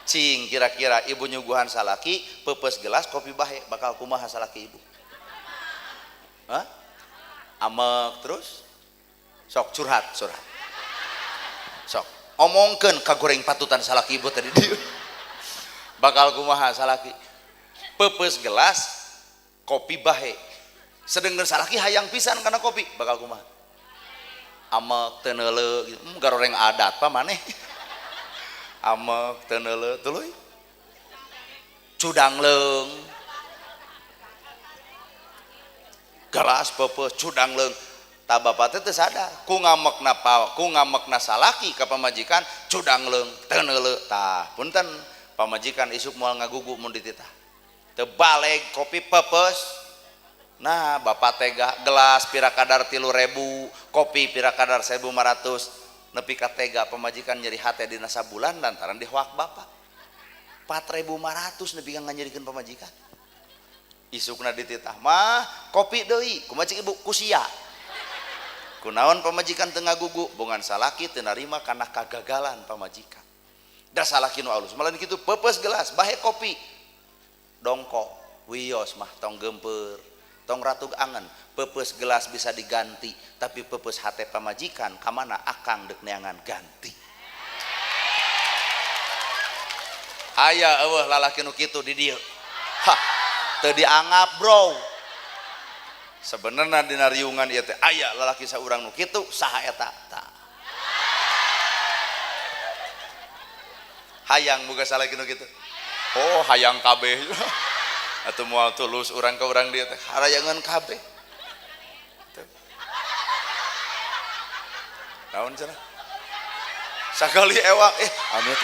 cing kira-kira ibu nyuguhan salaki peupeus gelas kopi bahe bakal kumaha salaki ibu hah amek terus sok curhat sok omongkeun kagoreng patutan salaki ibu tadi dieu bakal kumaha salaki peupeus gelas kopi bahe sedengkeun salaki hayang pisan kana kopi bakal kumaha amek teu neuleuh gitu garoreng adat pa maneh amek teu neuleuh tuluy cudang leung gelas peupeus cudang leung tah bapak teh teu sadar ku ngamekna salaki ka pamajikan cudang leung teu neuleuh tah punten pamajikan isuk moal ngagugu mun dititah teu baleg kopi peupeus nah bapak tega gelas pira kadar 3.000 kopi pira kadar 1.500 nepi ka tega pamajikan nyeri hate dina sabulan lantaran dihoak bapak 4.500 nepi ka nganyerikeun pamajikan isukna dititah mah kopi deui kumaha cik ibu kusia kunaon pamajikan teu ngagugu bongan salaki teu narima kana kagagalan pamajikan da salaki nu alus malah kitu peupeus gelas bahe kopi dongkok wios mah tong gempeur tong ratug angen peupeus gelas bisa diganti tapi peupeus hate pamajikan kamana akang deuk neangan ganti aya eueuh lalaki nu kitu di dieu hah teu dianggap bro sebenarnya dina riungan ieu teh aya lalaki saurang nu kitu saha eta tah hayang boga salaki nu kitu oh hayang kabeh atuh moal tulus urang ka urang dieu teh harayangan kabeh naon cenah sakali ewak amit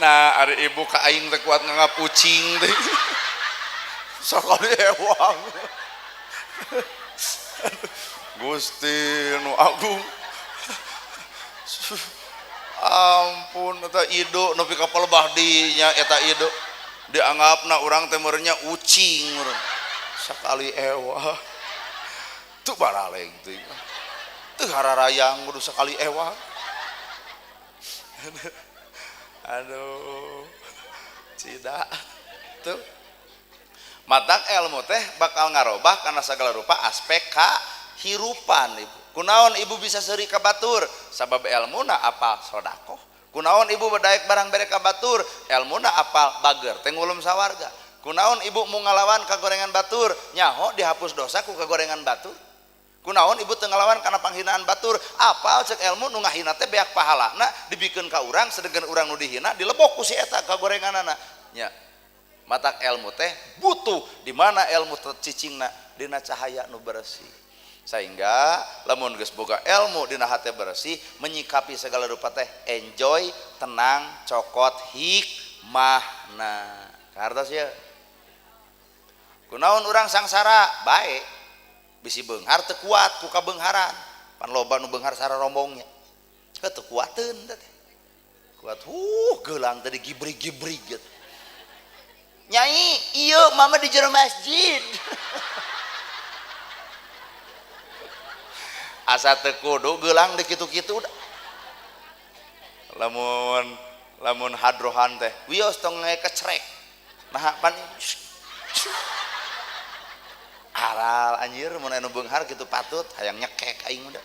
nah ari ibu ka aing teh kuat nganggap ucing teh sakali ewak Gusti nu agung ampun eta ido nepi ka pelebah dinya eta ido dianggapna urang teh meureunnya ucing urang sakali ewa teu baraleg teh teu hararayang kudu sakali ewa aduh cida tuh matak ilmu teh bakal ngarobah kana sagala rupa aspek kahirupan ibu kunaon ibu bisa seuri ka batur sabab ilmuna apal sodakoh kunaon ibu bedaek barang bere ka batur ilmuna apal bager teh ngulum sawarga kunaon ibu mau ngalawan kagorengan batur nyaho dihapus dosa ku kagorengan batur kunaon ibu teu ngalawan kana panghinaan batur apal cek ilmu nu ngahina teh beak pahalana dibikeun ka urang sedengkeun urang nu dihina dilebok ku si eta kagorenganana nya matak ilmu teh butuh di mana ilmu cicingna dina cahaya nu bersih sehingga lamun geus boga ilmu dina hate bersih menyikapi segala rupa teh enjoy tenang cokot hikmahna kartos ya kunaon urang sangsara bae bisi beunghar teu kuat ku kabeungharan pan loba nu beunghar sara rombongnya teu kuateun teh kuat geulang tadi gibrig-gibrig gitu Nyai ieu mama di jero masjid asa teu kudu geulang di kitu-kitu lamun hadrohan teh wios tong kecrek nah pan aral anjir mun anu beunghar kitu patut hayang nyekek aing udah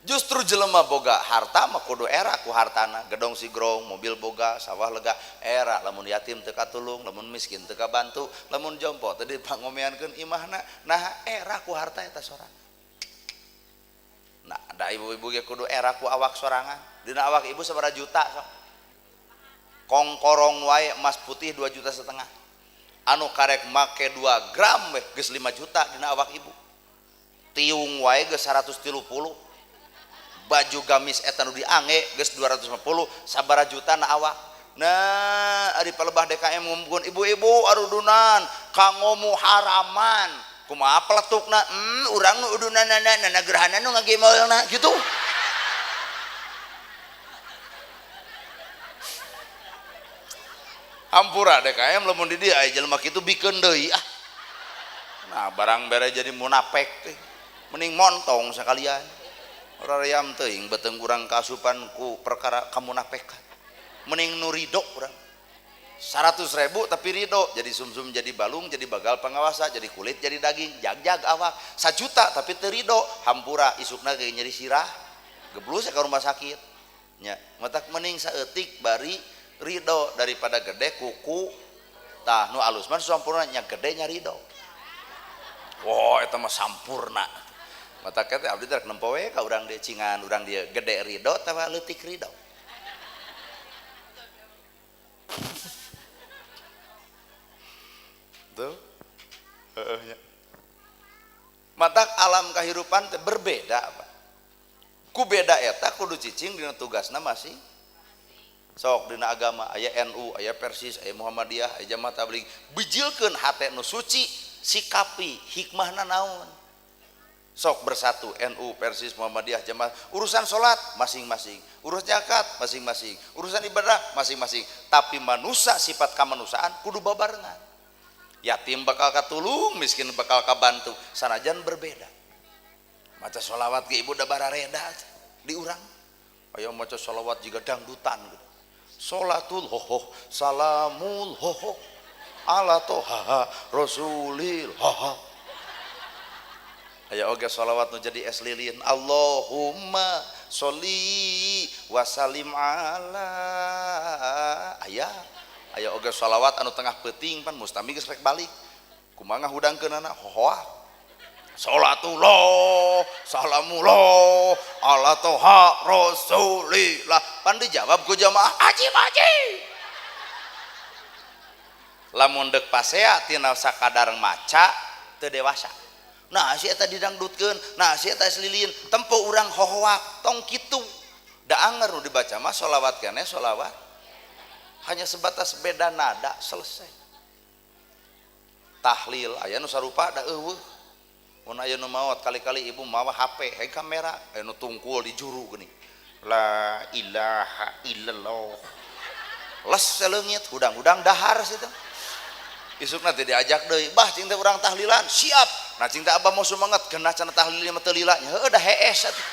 justru jelema boga harta mah kudu era ku hartana gedong sigrong mobil boga sawah lega era lamun yatim teu katulung lamun miskin teu kabantu lamun jompo teu dipangomeankeun imahna nah era ku harta eta sorangan nah da ibu-ibu ge kudu era ku awak sorangan dina awak ibu sabaraha juta sok kongkorong wae emas putih 2,5 juta anu karek make 2 gram weh geus 5 juta dina awak ibu tiung wae geus 130 baju gamis eta nu diange geus 250 sabaraha juta na awak nah ari palebah DKM ngumpulkeun ibu-ibu arudunan kanggo muharaman kumaha peletukna urang nu udunana gerhana nu ngagemelna gitu hampura DKM lamun di dieu aya jelema kitu bikeun deui nah barang bere jadi munafik teh mending montong sakalian rarayam teuing beteng urang kasupan ku perkara kamunafikan mending nu ridho urang 100.000 tapi ridho jadi sumsum jadi balung jadi bagal pangawasa jadi kulit jadi daging jag-jag awak 1 juta tapi teu ridho hampura isukna ge nyeri sirah geblus ka rumah sakit nya matak mending saeutik bari ridho daripada gede kuku tah nu alus mah sampurna nya gede nya ridho eta mah sampurna mata kete abdi teh nempo we ka urang dieu cingan urang dieu gede ridho tawa leutik ridho tuh nya matak alam kahirupan teh berbeda apa ku beda eta kudu cicing dina tugasna masing sok dina agama aya NU aya Persis aya Muhammadiyah aya Jamaah Tabligh bijilkeun hate nu suci sikapi hikmahna naon sok bersatu NU Persis Muhammadiyah Jamaah urusan salat masing-masing urus zakat masing-masing urusan ibadah masing-masing tapi manusia sifat kamanusiaan kudu babarengan yatim bakal katulung miskin bakal kabantu sanajan berbeda maca sholawat ge ibu da barareda di urang aya maca sholawat juga dangdutan gitu sholatul hoho salamul hoho ala toha rasulil hoho aya oge sholawat nu jadi es lilin Allahumma sholli wa salim ala aya oge sholawat anu tengah peuting pan mustami geus rek balik kumaha ngahudangkeunana hohoah sholatullah salamullah ala toha rasulillah pan dijawab ku jamaah aji lamun deuk pasea tina sakadar maca teu dewasa nah si eta didangdutkeun nah si eta lilin tempo urang hohoak tong kitu da anger nu dibaca mah sholawat keneh sholawat hanya sebatas beda nada selesai tahlil aya nu sarupa da eueuh mun aya nu maot kali-kali ibu mawa HP he kamera aya nu tungkul di juru geuning la ilaha illallah les seleungit hudang-hudang dahar situ isukna teh diajak deui bah cing teh urang tahlilan siap nah cing teh abah mau semangat genah cenah tahlil mah teu lila heuh da hees atuh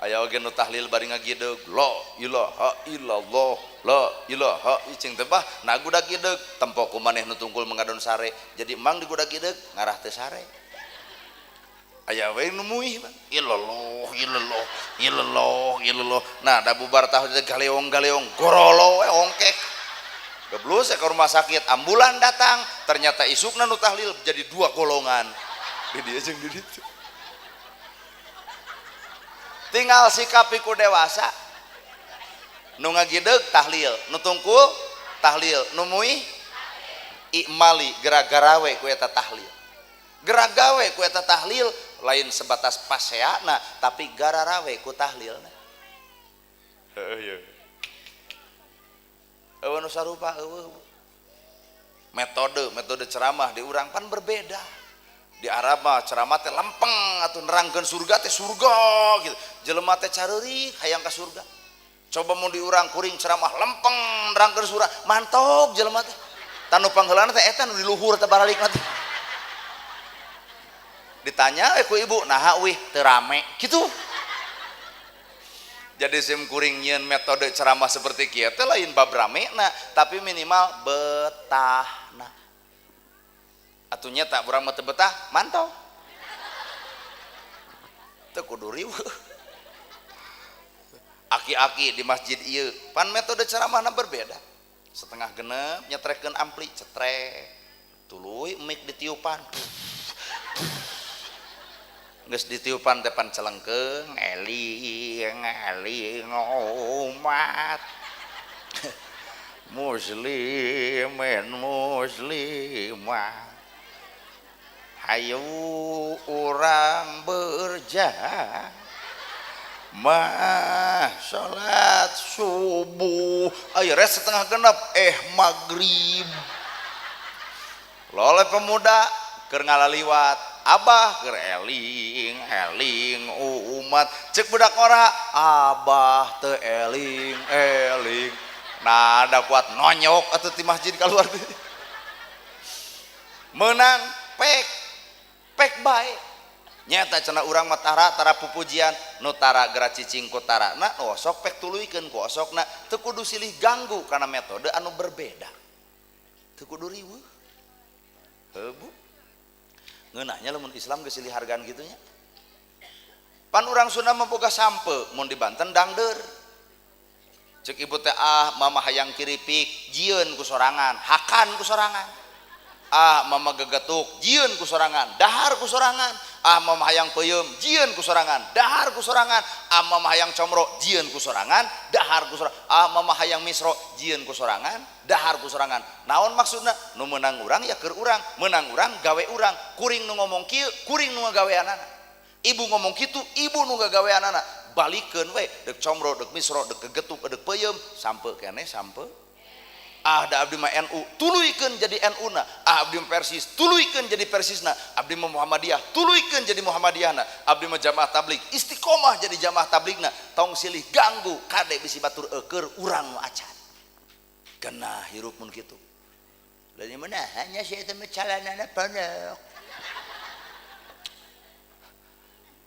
aya oge nu tahlil bari ngagideug la ilaha illallah la ilaha cing teh bah na gudag gideug tempo ku maneh nu tungkul mengadon sare jadi emang di gudag gideug ngarah teh sare aya we nu muih bang illallah illallah illallah illallah nah da bubar tahlil galeong-galeong gorolo we ongkek geblus ke rumah sakit ambulan datang ternyata isukna nu tahlil jadi 2 golongan di dieu jeung di ditu tinggal sikapi ku dewasa nu ngagideug tahlil nu tungkul tahlil nu muih ikmali gerak-gawe ku eta tahlil gerak-gawe ku eta tahlil lain sebatas paseana tapi gararawe ku tahlilna heuh eueuh nu sarupa eueuh metode ceramah di urang pan berbeda. Di Arab mah ceramah teh lempeng atuh nerangkeun surga teh surga gitu. Jelema teh careurik hayang ka surga. Coba mau di urang kuring ceramah lempeng nerangkeun surga, mantap jelema teh. Tanu pangheulana teh eta nu di luhur teh baralik teh. Ditanya ku ibu, naha wih teu rame gitu. Jadi sim kuring nyeun metode ceramah seperti kieu teh lain bab ramena, tapi minimal betahna. Atunya tak urang mah teu betah, mantau. Teu kudu riweuh. Aki-aki di masjid ieu, pan metode ceramahna berbeda. Setengah genep nyetrekeun ampli, cetrek. Tuluy mik ditiupan. Geus ditiupan teh pan celengkeung, eling umat. Muslimin muslimah. Hayu urang berjamaah salat subuh. Ayo res setengah genep maghrib. Lole pemuda keur ngalaliwat, abah keur eling umat. Cek budak ora, abah teu eling. Nah, ada kuat nonyok atau di masjid keluar. Menang pek baik. Nyata cenah urang mah tara pupujian nu tara geura cicing ku tarana sok pek tuluykeun ku osokna, teu kudu silih ganggu karena metode anu berbeda. Teu kudu riweuh. Heuh. Ngeunahnya lamun Islam geus silih hargaan gitunya. Pan urang Sunda memboga sampe mun di Banten dangdeur. Cek ibu teh mama hayang kiripik jieun ku sorangan, hakan ku sorangan. Mama gegetuk jieun ku sorangan, dahar ku sorangan. Mama hayang peuyeum jieun ku sorangan, dahar ku sorangan. Mama hayang comro jieun ku sorangan, dahar ku sorangan. Mama hayang misro jieun ku sorangan, dahar ku sorangan. Naon maksudna? Nu meunang urang ya keur urang, meunang urang gawe urang. Kuring nu ngomong kieu, kuring nu ngagaweanana. Ibu ngomong kitu, ibu nu ngagaweanana. Balikeun we, dek comro, dek misro, dek gegetuk, dek peuyeum, sampe keneh sampe. Da abdi mah NU, tuluykeun jadi NU-na. Abdi mah Persis, tuluykeun jadi Persisna. Abdi mah Muhammadiyah, tuluykeun jadi Muhammadiyahna. Abdi mah Jamaah Tabligh, istiqomah jadi Jamaah Tabligna. Tong silih ganggu kade bisi batur eukeur urang nu acan. Kenah hirup mun kitu. Lain mana hanya saya teh calanana pondok.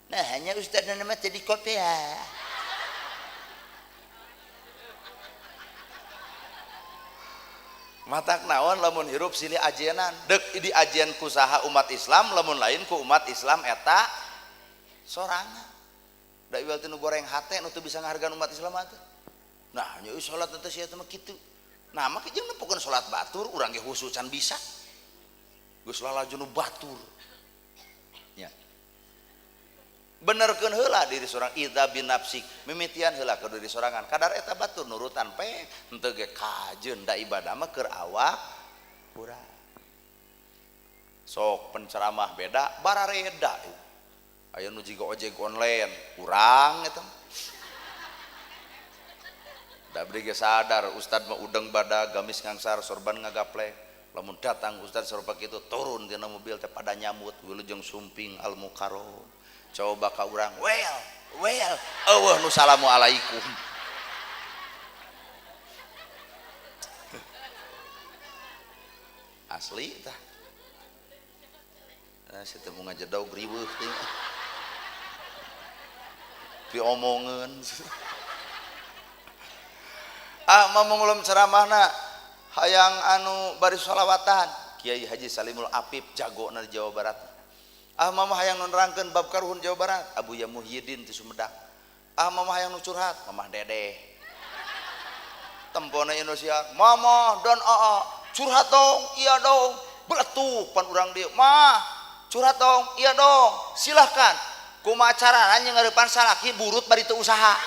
Nah hanya ustadna nama tadi kopiah. Matak naon lamun hirup silih ajenan dek di ajian ku saha umat Islam lamun lain ku umat Islam eta sorangan. Da ieu teh nu goreng hate nu teu bisa ngahargaan umat Islam teh. Nah nya salat teh sia teh mah kitu. Nah mah jeung nempukeun salat batur urang ge husu can bisa. Geus lalaju nu batur. Nya. Benerkeun heula diri sorang idza binafsik, mimitian heula ka diri sorangan. Kadar eta batur nurutan pe henteu ge kajeun da ibadah mah keur awak urang. Sok penceramah beda barareda. Aya nu jiga ojek online, urang eta. Da beri ge sadar ustad mah udeng badag gamis ngangsar sorban ngagaplek. Lamun datang ustad sorba kitu turun tina mobil teh pada nyambut wilujeng sumping al mukarram. Coba ka urang well nu salamu alaikum. Asli tah. Situ mau ngajedog riweuh teh. Pi omongeun. Mamungulum ceramahna hayang anu bari sholawatan Kiai Haji Salimul Apip jagona di Jawa Barat. Mama hayang nerangkeun bab karuhun Jawa Barat Abu Ya Muhyiddin ti Sumedang. Mama hayang nu curhat Mamah Dedeh. Tempona Indonesia Mama dan curhat dong, iya dong. Beletuk pan urang dieu. Mah, curhat dong, iya dong. Silahkan. Kumaha carana nya ngeurepan salaki burut bari teu usaha.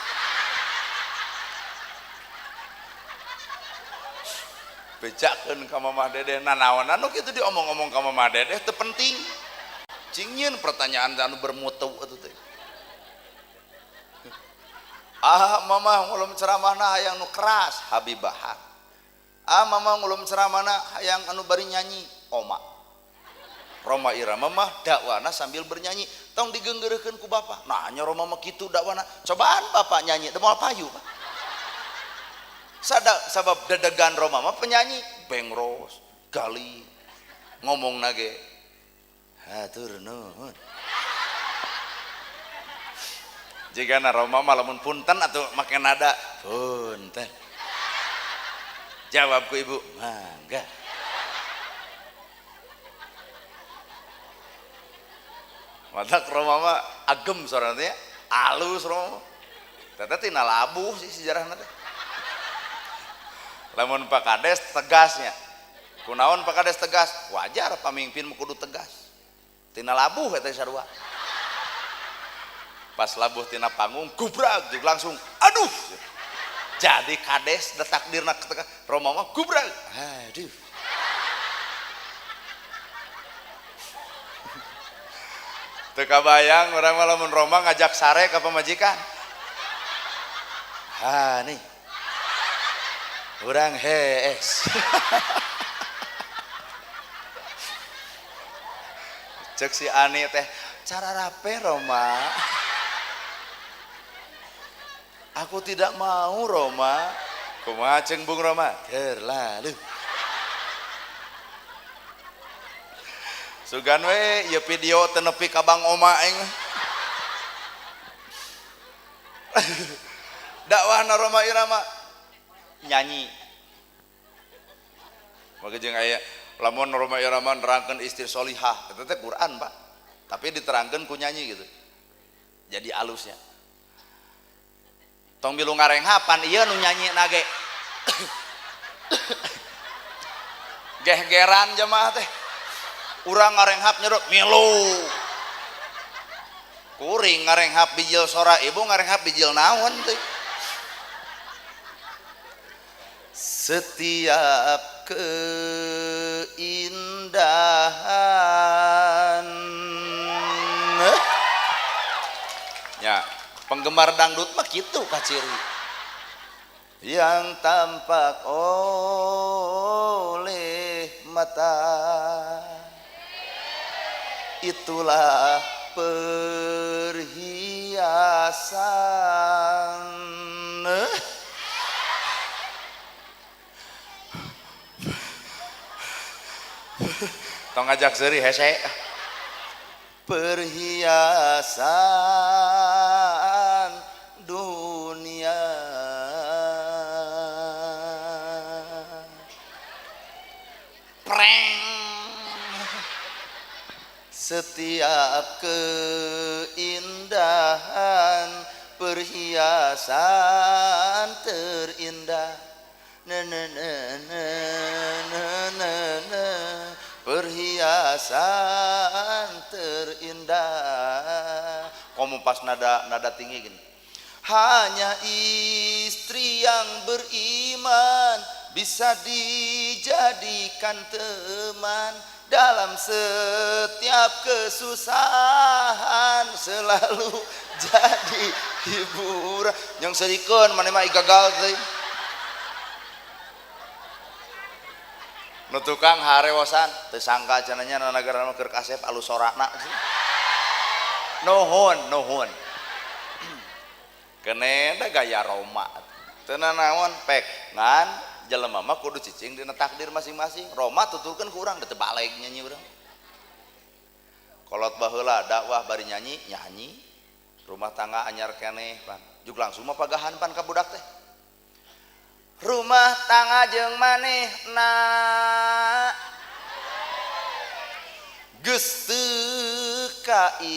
Bejakeun ka Mamah Dedeh nanaon anu kitu diomong-omong ka Mamah Dedeh teu penting. Cingin pertanyaan anu bermutu atuh teh. Mama ngulum ceramahna hayang nu keras Habibah. mama ngulum ceramana hayang anu bari nyanyi oma Roma Irama mah dakwana sambil bernyanyi tong digenggeureukeun ku bapak nah nya Roma mah kitu dakwana cobaan bapak nyanyi teu moal payu Pak. Sabab dedegan Roma mah penyanyi bengros gali ngomong nage hatur nuhun jika na Roma mah lamun punten atau make nada punten jawab ku ibu mangga matak Roma mah agem suarana teh alus Roma teh tina labuh sih sejarahna teh lamun Pak Kades tegasnya kunaon Pak Kades tegas wajar pamimpin kudu tegas tina labuh eta sarua pas labuh tina panggung gubrak jeung langsung aduh jadi Kades da takdirna ketika Roma mah gubrak aduh teu kabayang urang mah lamun Roma ngajak sare ka pamajikan nih urang hees cek si Ani teh cara rape Roma aku tidak mau Roma kumaha ceung Bung Roma terlalu sugan we ieu video teu nepi ka Bang Oma aing dakwahna Roma Irama nyanyi maka jeung aya lamun Roma Irama nerangkeun istri solihah eta teh Quran Pak tapi diterangkeun ku nyanyi gitu jadi alusnya tong bilu ngarenghapan ieu nu nyanyi nage gehgeran jemaah teh urang ngarenghap nyerot milu kuring ngarenghap bijil sora ibu ngarenghap bijil naon teh setiap keindahan ya penggemar dangdut mah kitu kaciri yang tampak oleh mata itulah perhiasan tong ngajak seuri hese perhiasan dunia preng setiap keindahan perhiasan terindah perhiasan terindah kamu pas nada tinggi gini hanya istri yang beriman bisa dijadikan teman dalam setiap kesusahan selalu jadi hiburan yang serikeun mana mah gagal teh nu tukang harewosan teu sangka cenanya na nagara mah keur kasep alus sorana nuhun kene da gaya Roma teu naon pek ngan jelema mah kudu cicing dina takdir masing-masing Roma tuturkeun ku urang teu balik nyanyi urang kolot baheula dakwah bari nyanyi rumah tangga anyar keneh pan juk langsung mah pagahan pan ka budak teh rumah tangga jeung manehna geus teu kaitung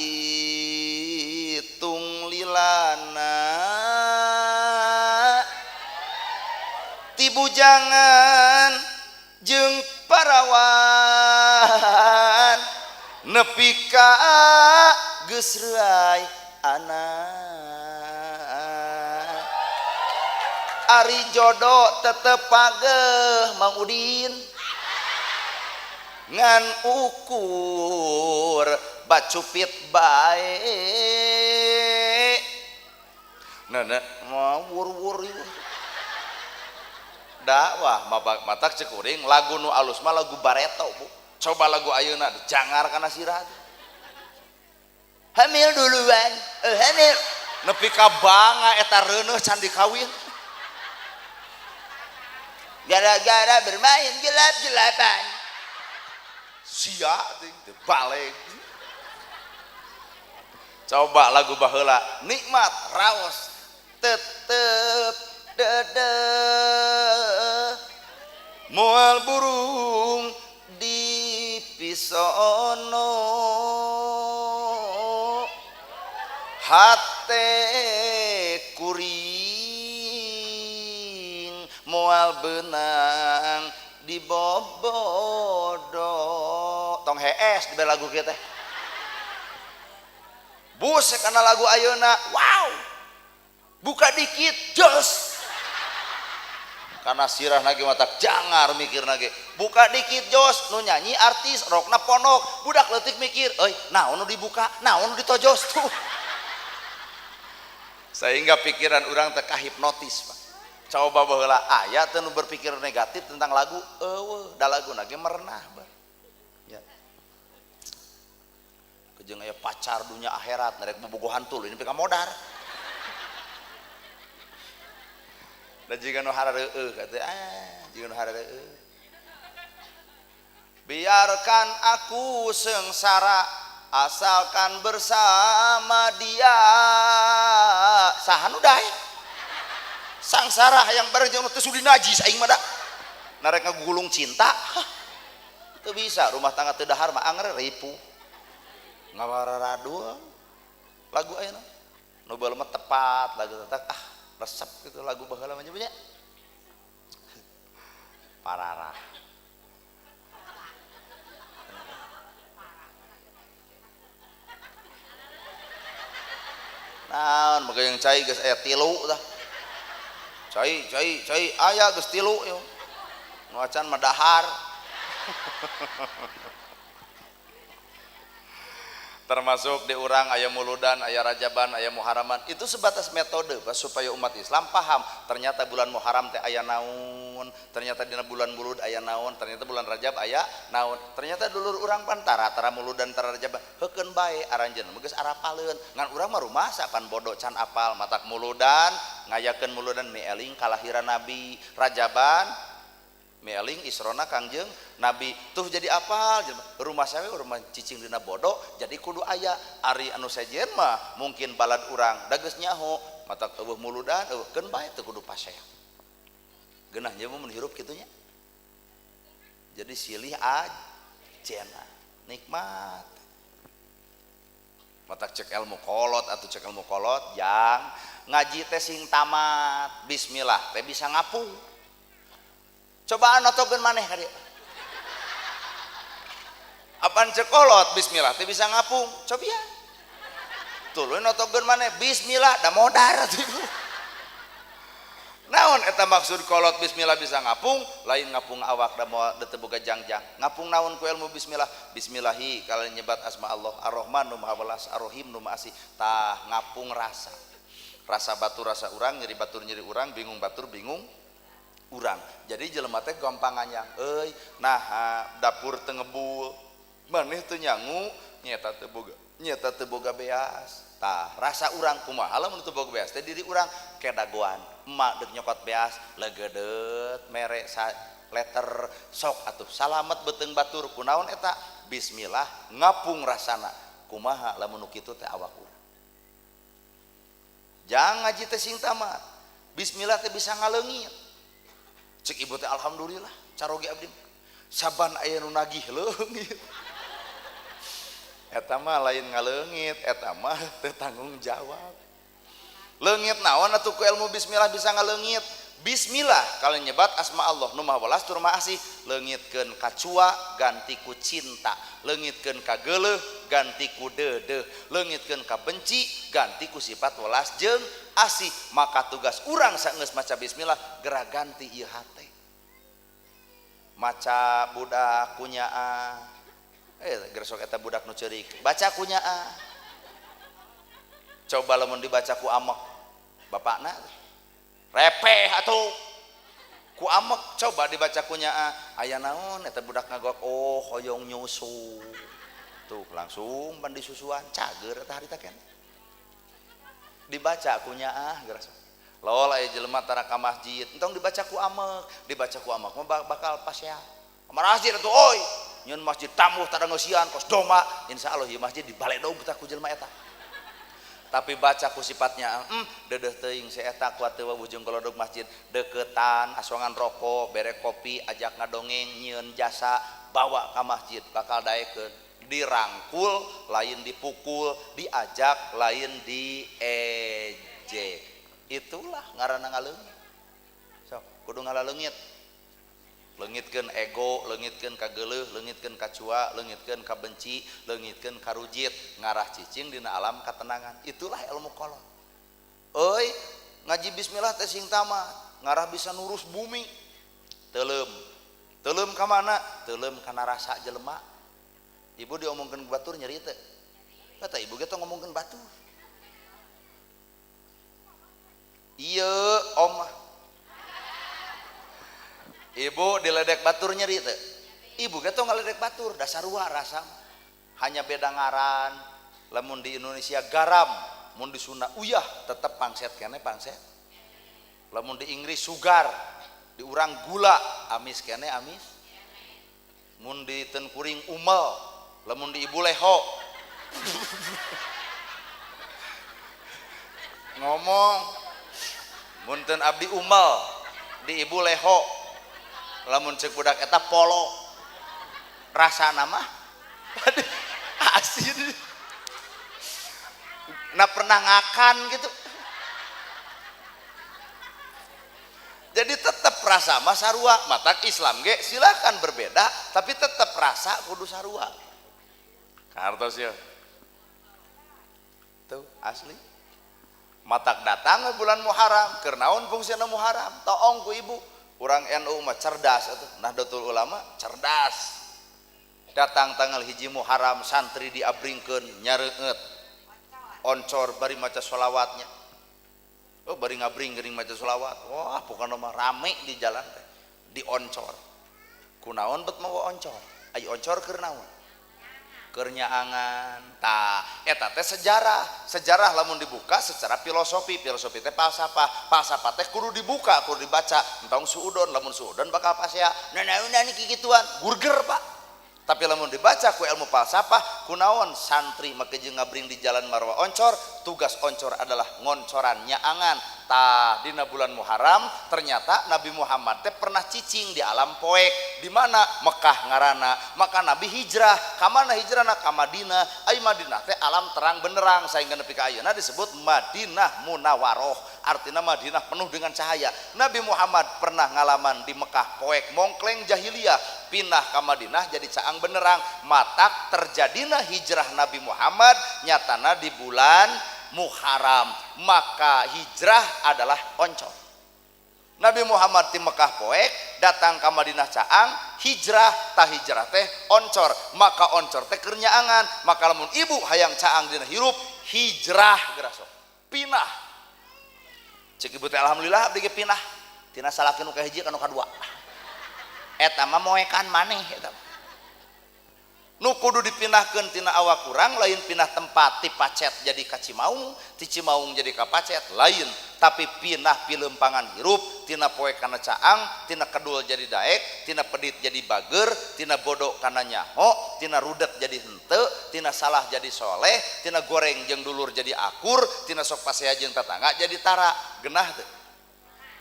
lilana ti bujangan jeung parawan nepi ka geus reuay anak ari jodoh tetep pageh Mang Udin ngan ukur bacupit bae nah wur-wur dakwah matak cek kuring lagu nu alus mah lagu bareto Bu. Coba lagu ayeuna jangar kana sirah hamil duluan hamil nepi ka banga eta reuneuh can dikawin gara-gara bermain gelap-gelapan sia teh balik. Coba lagu baheula nikmat raos tetep dede moal burung di pisono hate kuring moal benang di bobodo tong hees di lagu kita busek karena lagu ayeuna wow buka dikit jos karena sirah nage matak jangar mikir nage buka dikit jos nu nyanyi artis rokna ponok budak leutik mikir euy naon nu dibuka naon nu ditojos tuh sehingga pikiran orang teh kahipnotis Pak. Coba baheula aya teu nu berpikir negatif tentang lagu eueuh da lagu nage merenah Pak. Ya kejeung aya pacar dunia akhirat narek bobogohan tuluy nepi ka modar. Da jiga nu hareueuh kata jiga nu hareueuh. Biarkan aku sengsara asalkan bersama dia. Saha nu dae? Sangsara yang bareng jeung teu sudi najis aing mah da. Narek ngagulung cinta. Teu bisa rumah tangga teu dahar mah anger ripu. Ngawararaduh. Lagu ayeuna. Nu bae mah tepat lagu tetak resep gitu lagu baheula mah nya pararah naon maka yang cai geus aya 3 tah cai aya geus 3 yo nu acan mah dahar termasuk di urang aya muludan, aya rajaban, aya muharaman itu sebatas metode supaya umat Islam paham ternyata bulan Muharram teh aya naon, ternyata dina bulan mulud aya naon, ternyata bulan Rajab aya naon, ternyata dulur urang pantara tara muludan tara rajaban heukeun bae aranjeun geus arapaleun ngan urang mah rumasa pan bodoh can apal matak muludan ngayakeun muludan mieling kalahiran Nabi rajaban meling isrona kangjeng Nabi tuh jadi apal rumah saya rumah cicing dina bodoh jadi kudu aya ari anu sejen mah mungkin balad urang da geus nyaho matak eueuh muludan eueuhkeun bae teu kudu pasea geunah nya mun hirup kitu nya jadi silih ajena nikmat matak cek ilmu kolot atau cek ilmu kolot yang ngaji teh sing tamat bismillah teh bisa ngapung cobaan otogeun maneh ka dieu apaan cekolot bismillah teh bisa ngapung coba ya tuluy otogeun maneh bismillah da modar atuh ibu naon eta maksud kolot bismillah bisa ngapung lain ngapung awak da moal teu boga jangjang ngapung naon ku ilmu bismillah bismillahi kalau nyebat asma Allah ar-Rahman nu maha welas ar-Rahim nu maha asih tah ngapung rasa batur rasa urang nyeri batur nyeri urang bingung batur bingung urang jadi jelema teh gampang nganyang euy nah dapur teu ngebul maneh teu nyangu nyeta teu boga beas tah rasa urang kumaha lamun teu boga beas teh diri urang kedagoan emak deuk nyokot beas legedet mere letter sok atuh salamet beuteung batur kunaon eta bismillah ngapung rasana kumaha lamun nu kitu teh awak urang jang ngaji teh sing tamat bismillah teh bisa ngaleungit cek ibu teh alhamdulillah caroge abdi saban aya nu nagih leungit eta mah lain ngaleungit eta mah teu tanggung jawab leungit naon atuh ku ilmu bismillah bisa ngaleungit bismillah kalau nyebat asma Allah nu maha welas tur maha asih leungitkeun ka cua ganti ku cinta leungitkeun ka geuleuh ganti ku deudeuh leungitkeun ka benci ganti ku sifat welas jeung asih maka tugas urang saenggeus maca bismillah gerah ganti ieu hate maca budak kunyaa geus sok eta budak nu ceurik baca kunyaa coba lamun dibaca ku amek bapakna repeh atuh ku amek coba dibaca kunya aya naon eta budak ngagok oh hoyong nyusu tuh langsung bandi susuan cager eta harita keneh dibaca kunya geras lol aya jelema tara ka masjid entong dibaca ku amek mah bakal pasea masjid atuh oi nyeun masjid tamuh tada ngeusian kos doma insyaallah ieu masjid dibaledog tah ku jelema eta tapi baca ku sifatnya deudeuh teuing si eta ku teu wujung kolodog masjid deketan asongan rokok bere kopi ajak ngadongeng nyieun jasa bawa ka masjid bakal daekeun dirangkul lain dipukul diajak lain diejek itulah ngaranna ngaleungit sok kudu ngaleungit leungitkeun ego leungitkeun ka geuleuh leungitkeun ka cua leungitkeun ka benci leungitkeun ka rujit ngarah cicing dina alam katenangan itulah ilmu kolot euy ngaji bismillah teh sing tamat ngarah bisa nurus bumi teuleum ka mana teuleum kana rasa jelema ibu diomongkeun batur nyeri teu kata ibu ge tong ngomongkeun batur ieu omah ibu diledek batur nyeri teh ibu gitu ngaledek batur dasar sarua rasa hanya beda ngaran lamun di Indonesia garam mun di Sunda uyah tetep pangset kene pangset lamun di Inggris sugar di urang gula amis kene amis mun di Tengkuring umel lamun di ibu leho ngomong mun ten abdi umel di ibu leho lamun cek budak eta polo rasa nama asin nah pernah ngakan gitu jadi tetap rasa mah sarua matak Islam ge silakan berbeda tapi tetap rasa kudu sarua kartos ya tuh asli matak datang bulan Muharram keur naon fungsina Muharram toong ku ibu urang NU mah cerdas atuh Nahdlatul Ulama cerdas datang tanggal hiji Muharram santri diabringkeun nyareungeut oncor bari maca sholawatnya oh bari ngabring geuning maca sholawat wah pokona mah rame di jalan teh dioncor kunaon bet mawa oncor aya oncor keur naon keur nyaangan tah eta teh sejarah lamun dibuka secara filosofi teh falsafah teh kudu dibuka kudu dibaca entong suudon lamun suudon bakal pasea nanauna niki kituan burger Pak tapi lamun dibaca ku ilmu falsafah kunaon santri make jeung ngabring di jalan marwa oncor tugas oncor adalah ngoncoran nyaangan tah dina bulan Muharram ternyata Nabi Muhammad teh pernah cicing di alam poek di mana Mekah ngarana maka Nabi hijrah ka mana hijrahna ka Madinah ai Madinah teh alam terang benerang sehingga nepi ka ayeuna disebut Madinah Munawwaroh artinya Madinah penuh dengan cahaya Nabi Muhammad pernah ngalaman di Mekah poek mongkleng jahiliyah pindah ke Madinah jadi caang benerang matak terjadina hijrah Nabi Muhammad nyatana di bulan Muharram maka hijrah adalah oncor Nabi Muhammad di Mekah poek datang ke Madinah caang hijrah tah hijrah teh oncor maka oncor teh keur nyaangan maka lamun ibu hayang caang dina hirup hijrah geura sok pinah cek ibu teh alhamdulillah abdi ge pinah tina salaki nu kahiji ka nu kadua eta mah moekan maneh eta nu kudu dipindahkeun tina awak urang lain pindah tempat ti Pacet jadi ka Cimaung ti Cimaung jadi ka Pacet lain tapi pindah pilempangan hirup tina poe kana caang tina kedul jadi daek tina pedit jadi bager tina bodoh kana nyaho tina rudet jadi henteu tina salah jadi soleh tina goreng jeung dulur jadi akur tina sok pasea jeung tetangga jadi tara genah teu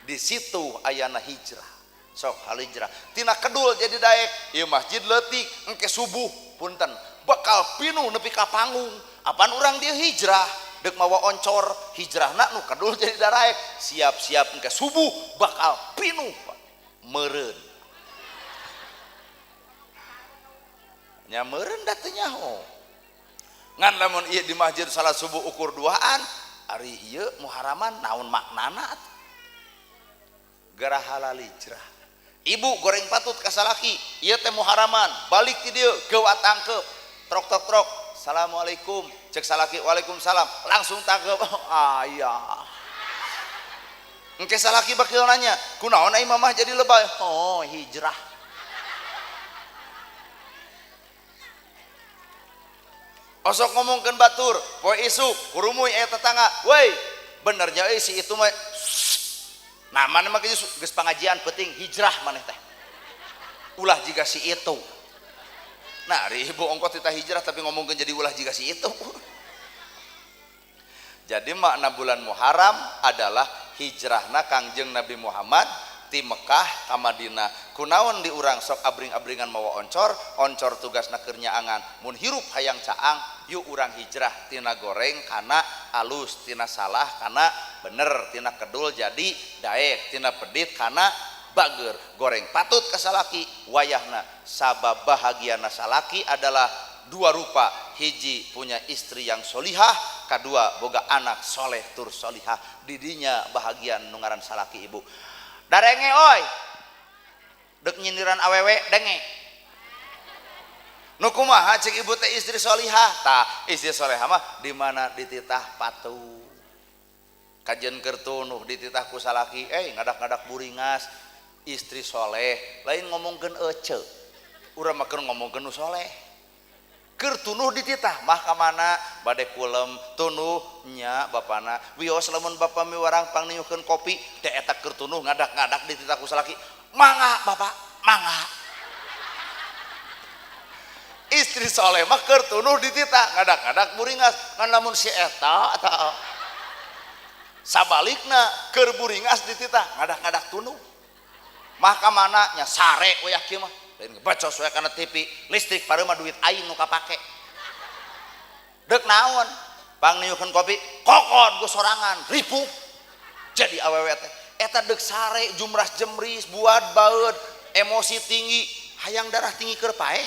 di situ ayana hijrah sok hijrah tina kedul jadi daek ieu masjid leutik engke subuh punten bakal pinuh nepi ka panggung apaan urang dia hijrah dek mawa oncor hijrahna nu kedul jadi daek siap-siap engke subuh bakal pinuh meureun nya meureun da teu nyaho ngan lamun ieu di masjid salat subuh ukur duaan ari ieu Muharraman naon maknana gara halal hijrah ibu goreng patut ka salaki ieu teh Muharraman balik ti dieu geua tangkep trok assalamualaikum cek salaki waalaikumsalam langsung tangkep ayah engke salaki bakil nanya kunaon ai mamah jadi lebay, oh hijrah. Osok ngomongkeun batur poe isuk kurumuy aya tetangga, woi benernya si itu mah nah mana mah geus pangajian penting hijrah maneh teh ulah jiga si itu. Nah ribu ongkos kita hijrah tapi ngomongkeun jadi ulah jiga si itu. Jadi makna bulan Muharram adalah hijrahna Kangjeng Nabi Muhammad ti Mekah ka Madinah. Kunaon di urang sok abring-abringan mawa oncor tugasna keur nyaangan. Mun hirup hayang caang, yuk urang hijrah tina goreng kana alus, tina salah kana bener, tina kedul jadi daek, tina pedit kana bager. Goreng patut ka salaki wayahna sabab bahagiana salaki adalah dua rupa, hiji punya istri yang solihah, kedua boga anak soleh tur solihah, didinya bahagia nungaran salaki ibu. Darenge oi dek nyindiran awewe denge nu kumaha cek ibu teh istri solihah, tah istri solihah mah di mana dititah patu kajen keur tunuh dititah ku salaki ngadak-ngadak buringas istri soleh lain ngomongkeun ece urang mah keur ngomongkeun nu soleh keur tunuh dititah mah ka mana bade kulem tunuh nya bapana wios lamun bapa miwarang pangniuhkeun kopi teh eta keur tunuh ngadak-ngadak dititah ku salaki mangga bapak mangga. Istri soleh mah keur tunuh dititah ngadak-ngadak buringas ngan lamun si eta sabalikna keur buringas dititah ngadak-ngadak tunuh mah ka mana nya sare we kieu mah lain bacos we kana TV listrik pareuma duit aing nu kapake deuk naon pangniuhkeun kopi kokon ku sorangan ripuh jadi awewe teh eta deuk sare jumras jemris buat baeud emosi tinggi hayang darah tinggi keur paeh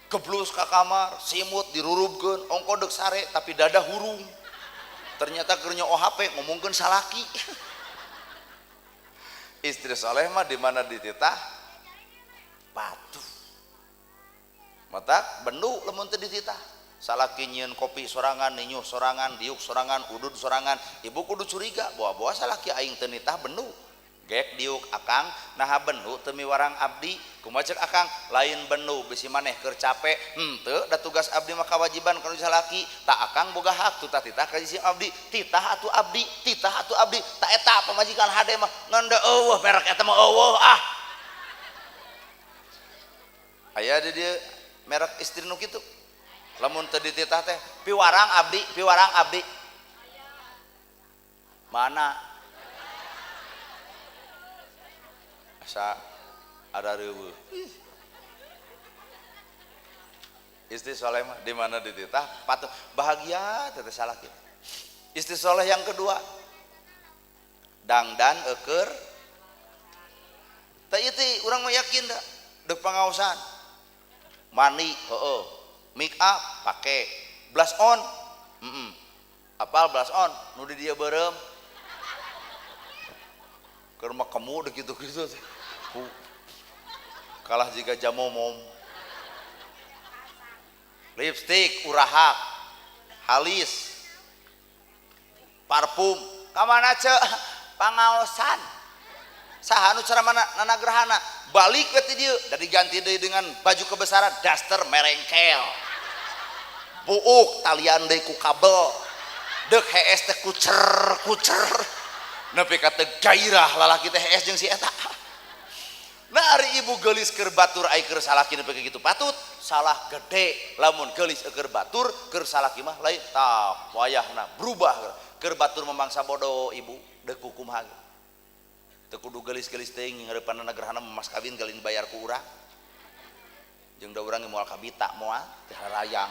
keblus ka kamar simut dirurubkeun ongko deuk sare tapi dada hurung ternyata keur nyo OHP ngomongkeun salaki. Istri soleh mah di mana dititah patuh matak bendu lemun teu dititah salaki nyieun kopi sorangan ninyuh sorangan diuk sorangan udud sorangan ibu kudu curiga bawa salaki aing teu nitah bendu gek diuk akang naha bendu teu miwarang abdi kumaha ceuk akang lain bendu bisi maneh keur capek henteu da tugas abdi mah kewajiban kana salaki tak akang boga hak tu titah ka si abdi titah atuh abdi tak eta pamajikan hade mah ngan da eueuh merek eta mah eueuh aya di dieu merek istri nu kitu lamun teu dititah teh piwarang abdi mana asa ada reueuh istri soleh mah di mana dititah patuh bahagia teh salaki. Istri soleh yang kedua dangdan eukeur teh ieu urang mah yakin da deuk pangaosan mani heueuh make up pake blush on apal blush on nu di dieu beureum keur mah kemu deuk kitu-kitu kalah jiga jamomom lipstik urahak halis parfum ka mana ceuk pangaosan saha nu cara mana nanagrahana balik ke dieu dan diganti deui dengan baju kebesaran daster merengkel buuk talian deui ku kabel deuk hees teh kucer nepi ka teu gairah lalaki teh hees jeung si eta. Nah ari ibu geulis keur batur ai keur salaki nepi ka kitu patut salah gede lamun geulis keur batur keur salaki mah lain tah wayahna berubah keur batur memangsa bodoh ibu deuk kumaha teu kudu gelis-gelis teuing ngeureupana nagrahana mas kawin galin bayar ku urang jeung da urang moal kabita moal teh rayang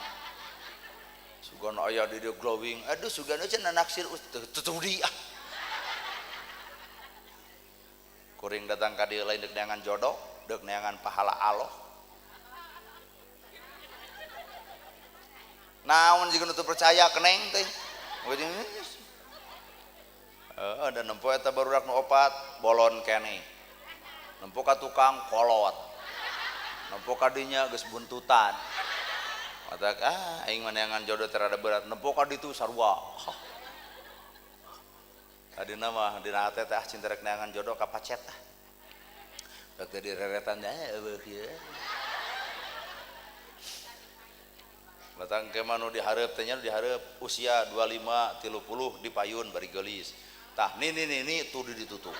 sugana aya di dieu glowing aduh sugana cenah naksir teu di kuring datang ka dieu lain deuk neangan jodoh deuk neangan pahala Allah naon jiga nu teu percaya keneng teh ada nempo eta barudak nu opat bolon keneh nempo ka tukang kolot nempo ka dinya geus buntutan matak aing mah neangan jodoh teu rada berat nempo ka ditu sarua Tadi nama dina hate teh cinta rek neangan jodoh kapacet ah. Rek teh direretan eueuh kieu. Batang ke manu dihareup teh nya dihareup usia 25 30 dipayun bari geulis. Tah ni tuh ditutup.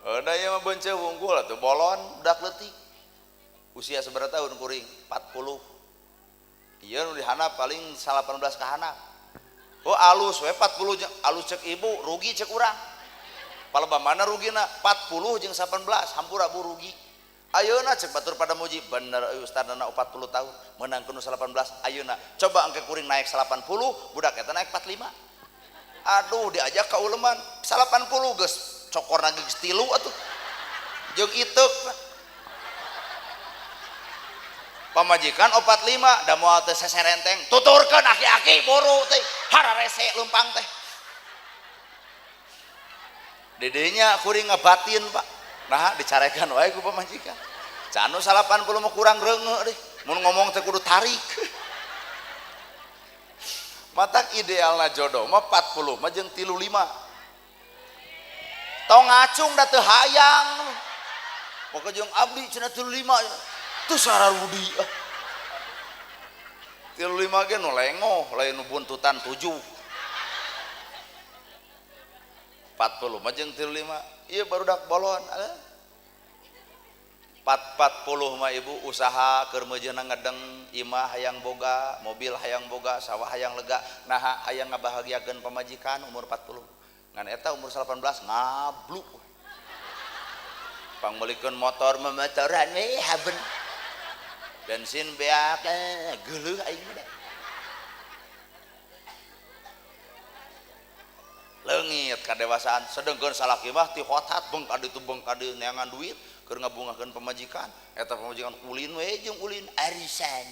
Ada yang mah beunceuk wungkul atuh bolon budak leutik. Usia seberapa tahun kuring? 40. Ieu nu dihandap paling 18 ka handap. Oh alus we 40 jeung alus cek ibu rugi cek urang. Paleba mana rugina 40 jeung 18 hampura bu rugi. Ayeuna cek batur pada muji bener ustadna 40 tahun menang kuno 18 ayeuna coba engke kuring naik 80 budak eta naik 45. Aduh diajak ka uleman 80 geus cokor lagi tilu atuh jeung iteuk pamajikan 45 da moal teu seserenteng tuturkeun aki-aki buru teh hararese leumpang teh dedenya kuring ngabatin Pak nah dicarekan wae ku pamajikan canu 80 mah kurang reungeuk deh mun ngomong teh kudu tarik matak idealna jodoh mah 40 mah jeung 35 tong ngacung da teu hayang pokok jeung abdi cenah 35 teu sararudi 35 ge nu lengoh lain nu buntutan 7 40 mah jeung 35 ieu barudak bolon 40 mah ibu usaha keur meujeuna ngedeng imah hayang boga mobil hayang boga sawah hayang lega nah hayang ngabahagiakeun pamajikan umur 40 ngan eta umur 18 ngablu pangbelikeun motor memotoran we haben bensin beak geuleuh aing mah leungit kadewasaan sedengkeun salaki mah ti hotat beung ka ditu beung ka dieu neangan duit keur ngabungakeun pamajikan eta pamajikan ulin we jeung ulin arisan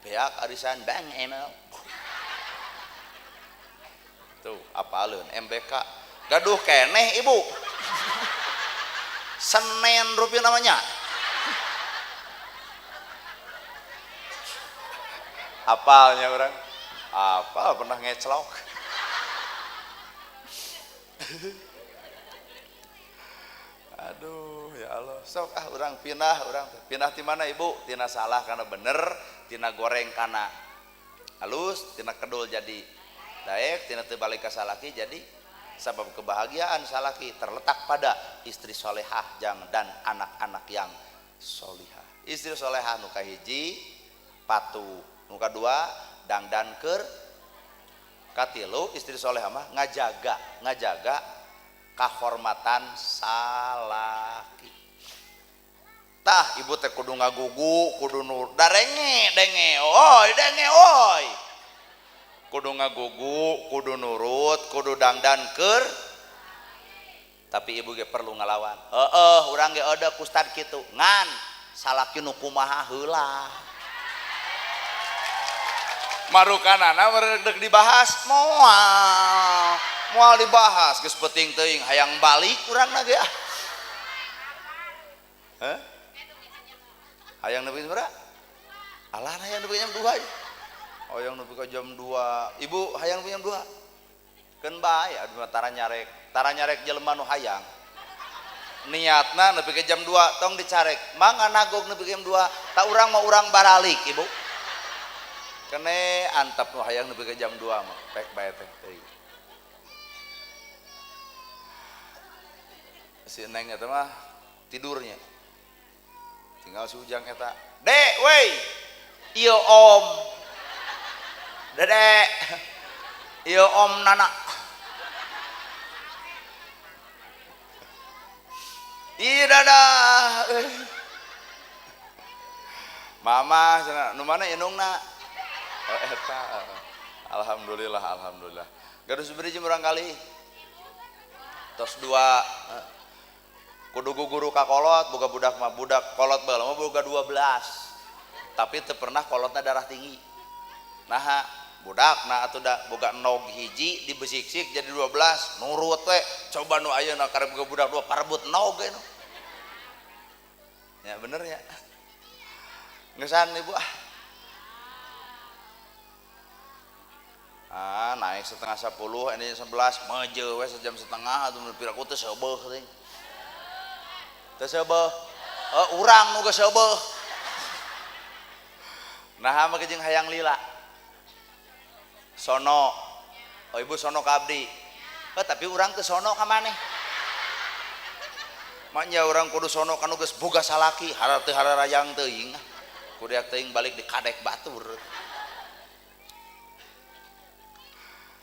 beak arisan bang emel tuh apaleun MBK gaduh keneh ibu Senin rupiah namanya apalnya orang apal pernah ngeclok aduh ya Allah sok orang pindah di mana ibu tina salah karena bener tina goreng kana halus tina kedul jadi daek tina teu balik ka salaki jadi sabab kebahagiaan salaki terletak pada istri solehah dan anak-anak yang solihah. Istri solehah nu kahiji patuh, nu kadua dangdankeun, katilu istri solehah mah ngajaga kahormatan salaki. Tah ibu teh kudu ngagugu, kudu nur darenge denge oi. Kudu ngagugu, kudu nurut, kudu dangdankeun. Tapi ibu ge perlu ngalawan. Urang ge ada ustad kitu. Ngan salaki nu kumaha heula. Marukanana rek dibahas moal dibahas geus penting teuing hayang balik urangna ge ah. Heh? Hayang nepi berapa? Alah hayang nepi jam 2. Hayang nepi ka jam 2. Ibu hayang nepi jam 2. Keun bae aduh tara nyarek jelema nu hayang. Niatna nepi ka jam 2 tong dicarek. Mangga nagog nepi ka jam 2. Ta urang mah urang baralik, Ibu. Kene antep nu hayang nepi ka jam 2 mah. Pek bae teh teuing. Si Neng eta mah tidurnya. Tinggal si Ujang eta. Dek, weh. Ieu Om. Dedek. Ieu Om Nana. Ih dadah. Mama cenah nu mana indungna? Oh eta. Alhamdulillah. Gaduh sabaraha jam urang kali? Tos 2. Kudu guru ka kolot boga budak mah budak kolot bae mah boga 12. Tapi teu pernah kolotna darah tinggi. Nah, budakna atuh da boga nog hiji dibesik-sik jadi 12 nurut we coba nu ayeuna karep boga budak 2 parebut nog ge nu. Ya bener ya. ngesan ibu naik setengah 10 ini 11 meje we sejam setengah atuh piraku teh seubeuh teh urang nu geus seubeuh nah mah jeung hayang lila sono ibu sono ka abdi tapi urang teu sono ka maneh manya urang kudu sono kanu geus boga salaki hareuti hararayang teuing kudu teuing balik di kadek batur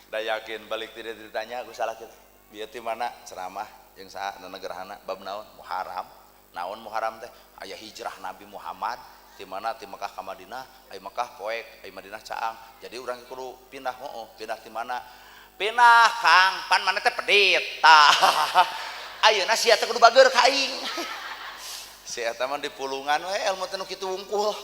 da yakin balik tidak ditanya aku salah kita bieu ti mana ceramah jeung saha negerahana bab naon Muharram naon Muharram teh aya hijrah Nabi Muhammad ti mana ti Mekah ka Madinah aya Mekah poek aya Madinah caang jadi urang kudu pindah pindah ti mana pindah Kang pan mana teh pedit tah ayeuna sia teh kudu bageur ka aing si eta mah di pulungan we ilmu teh nu kitu wungkul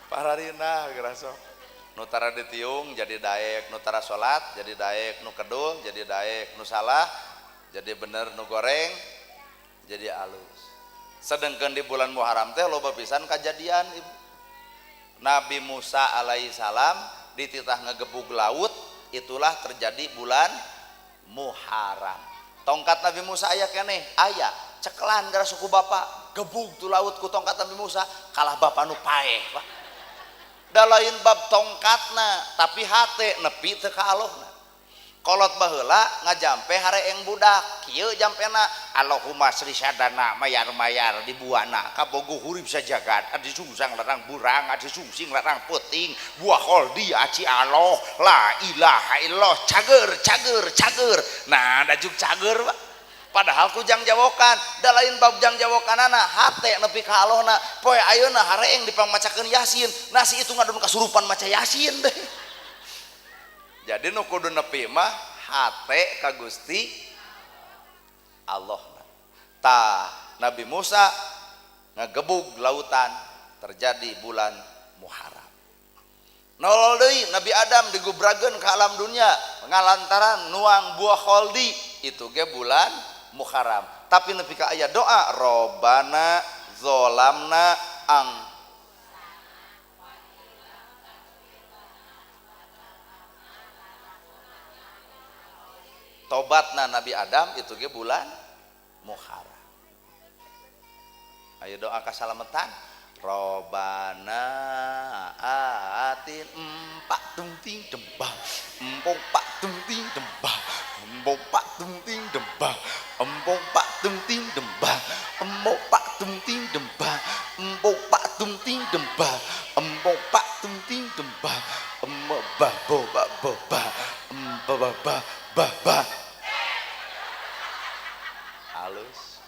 pararina gerasok nu tara ditiung jadi daek nu tara salat jadi daek nu kedul jadi daek nu salah jadi bener nu goreng jadi alus sedengkeun di bulan Muharram teh loba pisan kajadian ibu Nabi Musa alaihi salam dititah ngegebug laut itulah terjadi bulan Muharram tongkat Nabi Musa aya keneh aya cekelan gara suku bapa gebug tu laut ku tongkat Nabi Musa kalah bapa nu paeh Pak da lain bab tongkatna tapi hate nepi teu ka Allahna kolot baheula ngajampe hareeng budak kieu jampena Allahumma sri sadana mayar-mayar di buana kabogo hurip sajagat adi sungsang larang burang adi sungsing larang peuting buah kholdi aci Allah la ilaha illallah cager nah da juk cager Pak padahal kujang jawokan da lain bab jang jawokanana hate nepi ka Allahna poe ayeuna hareeng dipamacakeun Yasin nasi itu ngadon kasurupan maca Yasin deh jadi nu kudu nepi mah hate ka Gusti Allah tah Nabi Musa ngagebug lautan terjadi bulan Muharram nolol deui Nabi Adam digubrageun ka alam dunia ngalantaran nuang buah kholdi itu ge bulan Muharram tapi nepi ka aya doa Robbana zolamna tobatna Nabi Adam itu ge bulan Muharram ayo doa kasalametan Robbana atin empak tung ting dembah empong pak tung ting dembah empong pak tung ting dembah empong pak tung ting dembah empong pak tung ting dembah empong pak tung ting dembah empong pak tung ting dembah empok bah bo bah bo bah empok bah halus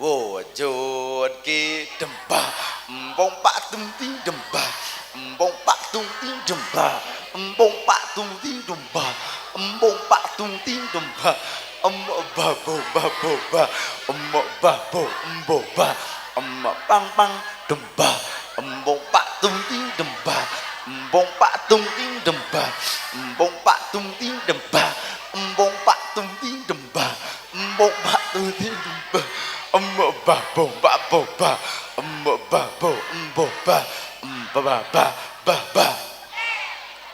wujud ki dembah empong pak tung ting dembah empong pak tung ting dembah empong pak tung ting dembah empong pak tung ting dembah empok babo bah empok babo empok bah empok pang dembah empong pak tung ting dembah empong pak tung ting dembah empong pak tung ting dembah empong pak tung ting dembah empong pak tung ting dembah empok babo bah empok babo empok bah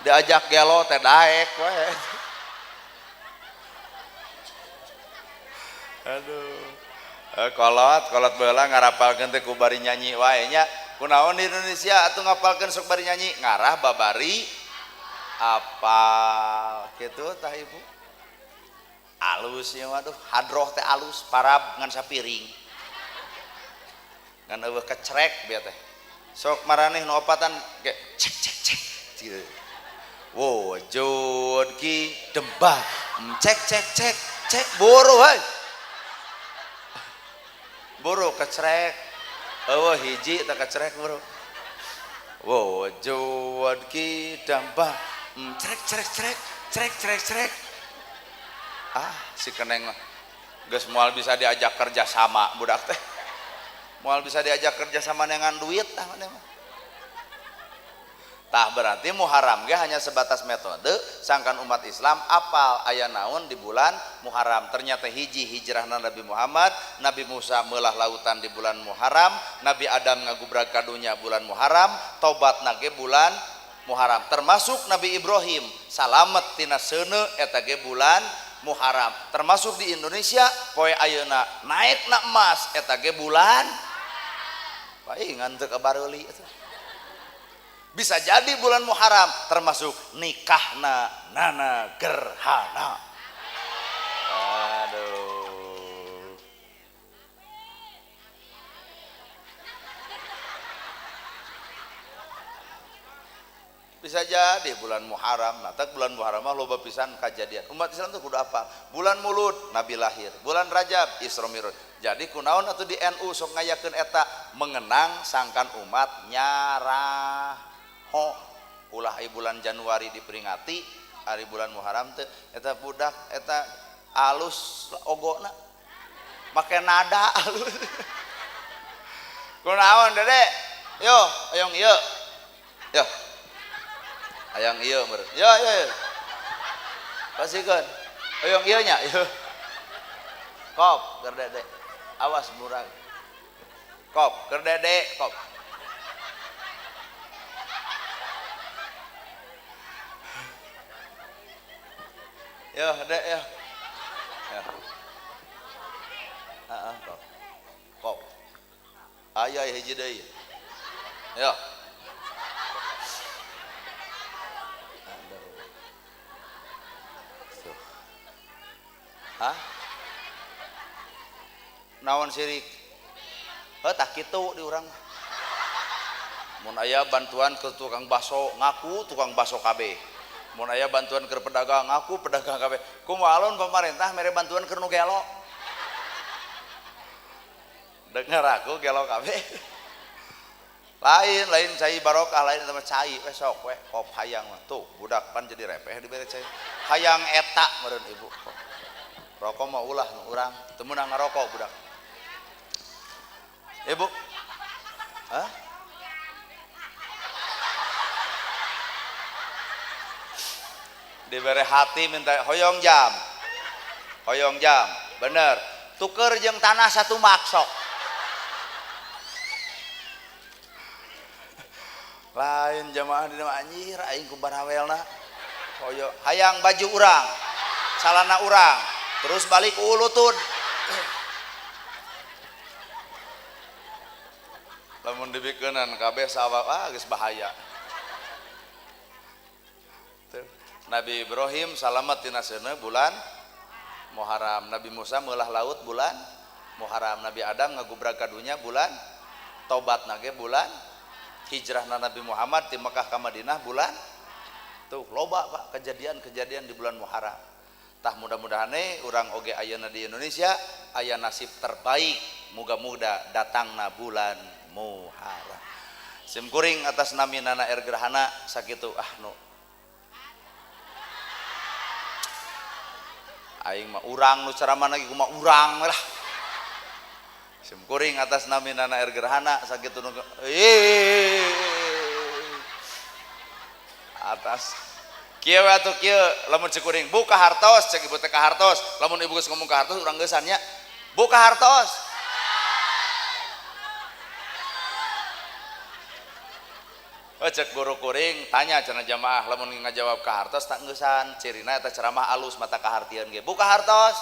diajak gelo teh daek we aduh kolot baheula ngarapalkeun teh ku bari nyanyi wae nya kunaon di Indonesia atuh ngapalkeun sok bari nyanyi ngarah babari apal kitu tah ibu alus ya waduh hadroh teh alus parab ngan sapiring ngan eueuh kecrek bieu teh sok maraneh nu opatan ge cek wujud ki dembah cek boro heuy boro kecrek eueuh hiji teh kecrek boro wujud ki dembah cek si keneng geus moal bisa diajak kerja sama budak teh moal bisa diajak kerja sama dengan duit tah mah Tah berarti Muharram ge hanya sebatas metode sangkan umat Islam apal aya naon di bulan Muharram. Ternyata hiji hijrahna Nabi Muhammad, Nabi Musa meulah lautan di bulan Muharram, Nabi Adam ngagubrag kadunya bulan Muharram, tobatna ge bulan Muharram. Termasuk Nabi Ibrahim salamet tina seuneu eta ge bulan Muharram. Termasuk di Indonesia poe ayeuna naikna emas eta ge bulan paing nganteuk kabareuli eta. Bisa jadi bulan Muharram termasuk nikahna Nana Gerhana. Aduh. Bisa jadi bulan Muharram. Nah, tak bulan Muharram mah loba pisan kajadian. Umat Islam tuh kudu apa? Bulan Mulud Nabi lahir, bulan Rajab Isra Mi'raj. Jadi kunaon atuh di NU sok ngayakeun eta mengenang sangkan umat nyarah. Ulah bulan Januari diperingati hari bulan Muharram teh eta budak eta alus ogona make nada alus kunaon Dede yo oyong ieu yo hayang ieu meureun yo pasikeun oyong ieu nya yo kop keur Dede awas murag kop keur Dede kop ya Dek ya kop aya hiji deui ya hah naon sirik tah kitu di urang mun aya bantuan ke tukang baso ngaku tukang baso kabeh mun aya bantuan ke pedagang aku pedagang kabeh kumaha alon pemerintah mere bantuan ke nu gelo dengar aku gelo kabeh lain cai barokah lain sama cai sok we kop hayang mah tuh budak pan jadi repeh dibere cai hayang eta meureun ibu rokok mah ulah nu urang teu meunang ngarokok budak ibu hah diberi hati minta hoyong jam bener tuker jeung tanah satu maksok lain jamaah di nama anjir aing ku barawelna hoyong hayang baju urang salana urang terus balik ku ulutun lamun dibikeunan kabeh sawah geus bahaya. Nabi Ibrahim salamet tina seuneu bulan Muharram, Nabi Musa meulah laut bulan Muharram, Nabi Adam ngagubrag kadunya bulan tobatna ge bulan hijrahna Nabi Muhammad ti Mekah ka Madinah bulan tuh loba Pak kejadian-kejadian di bulan Muharram. Tah mudah-mudahane urang oge ayeuna di Indonesia aya nasib terbaik muga-muga datangna bulan Muharram. Sim kuring atas nami Nana R Gerhana sakitu nu aing mah urang nu ceramah lagi kumaha urang lah sim kuring atas nami Nana R Gerhana sakitu nu atas kieu atuh kieu lamun cekuring buka hartos cek ibu teh ka hartos lamun ibu geus ngomong ka hartos urang geusan nya buka hartos cek guru kuring tanya cenah jamaah lamun ngajawab ka hartos tak ngeusan cirina eta ceramah alus mata kahartieun ge buka hartos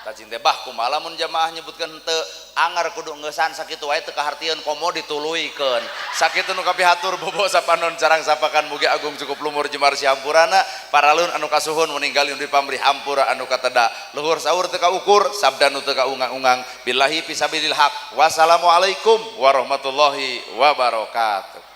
tak cinte bah kumaha lamun jamaah nyebutkeun henteu angar kudu ngeusan sakitu wae teu kahartieun komo dituluykeun sakitu nu kapihatur bobo sapanon carang sapakan mugi agung cukup lumur jemar sihampurana paralun anu kasuhun meninggal di pamrih hampura anu kateda luhur saur teu kaukur sabda nu teu kaungang-ungang billahi fisabilil haq wassalamualaikum warahmatullahi wabarakatuh.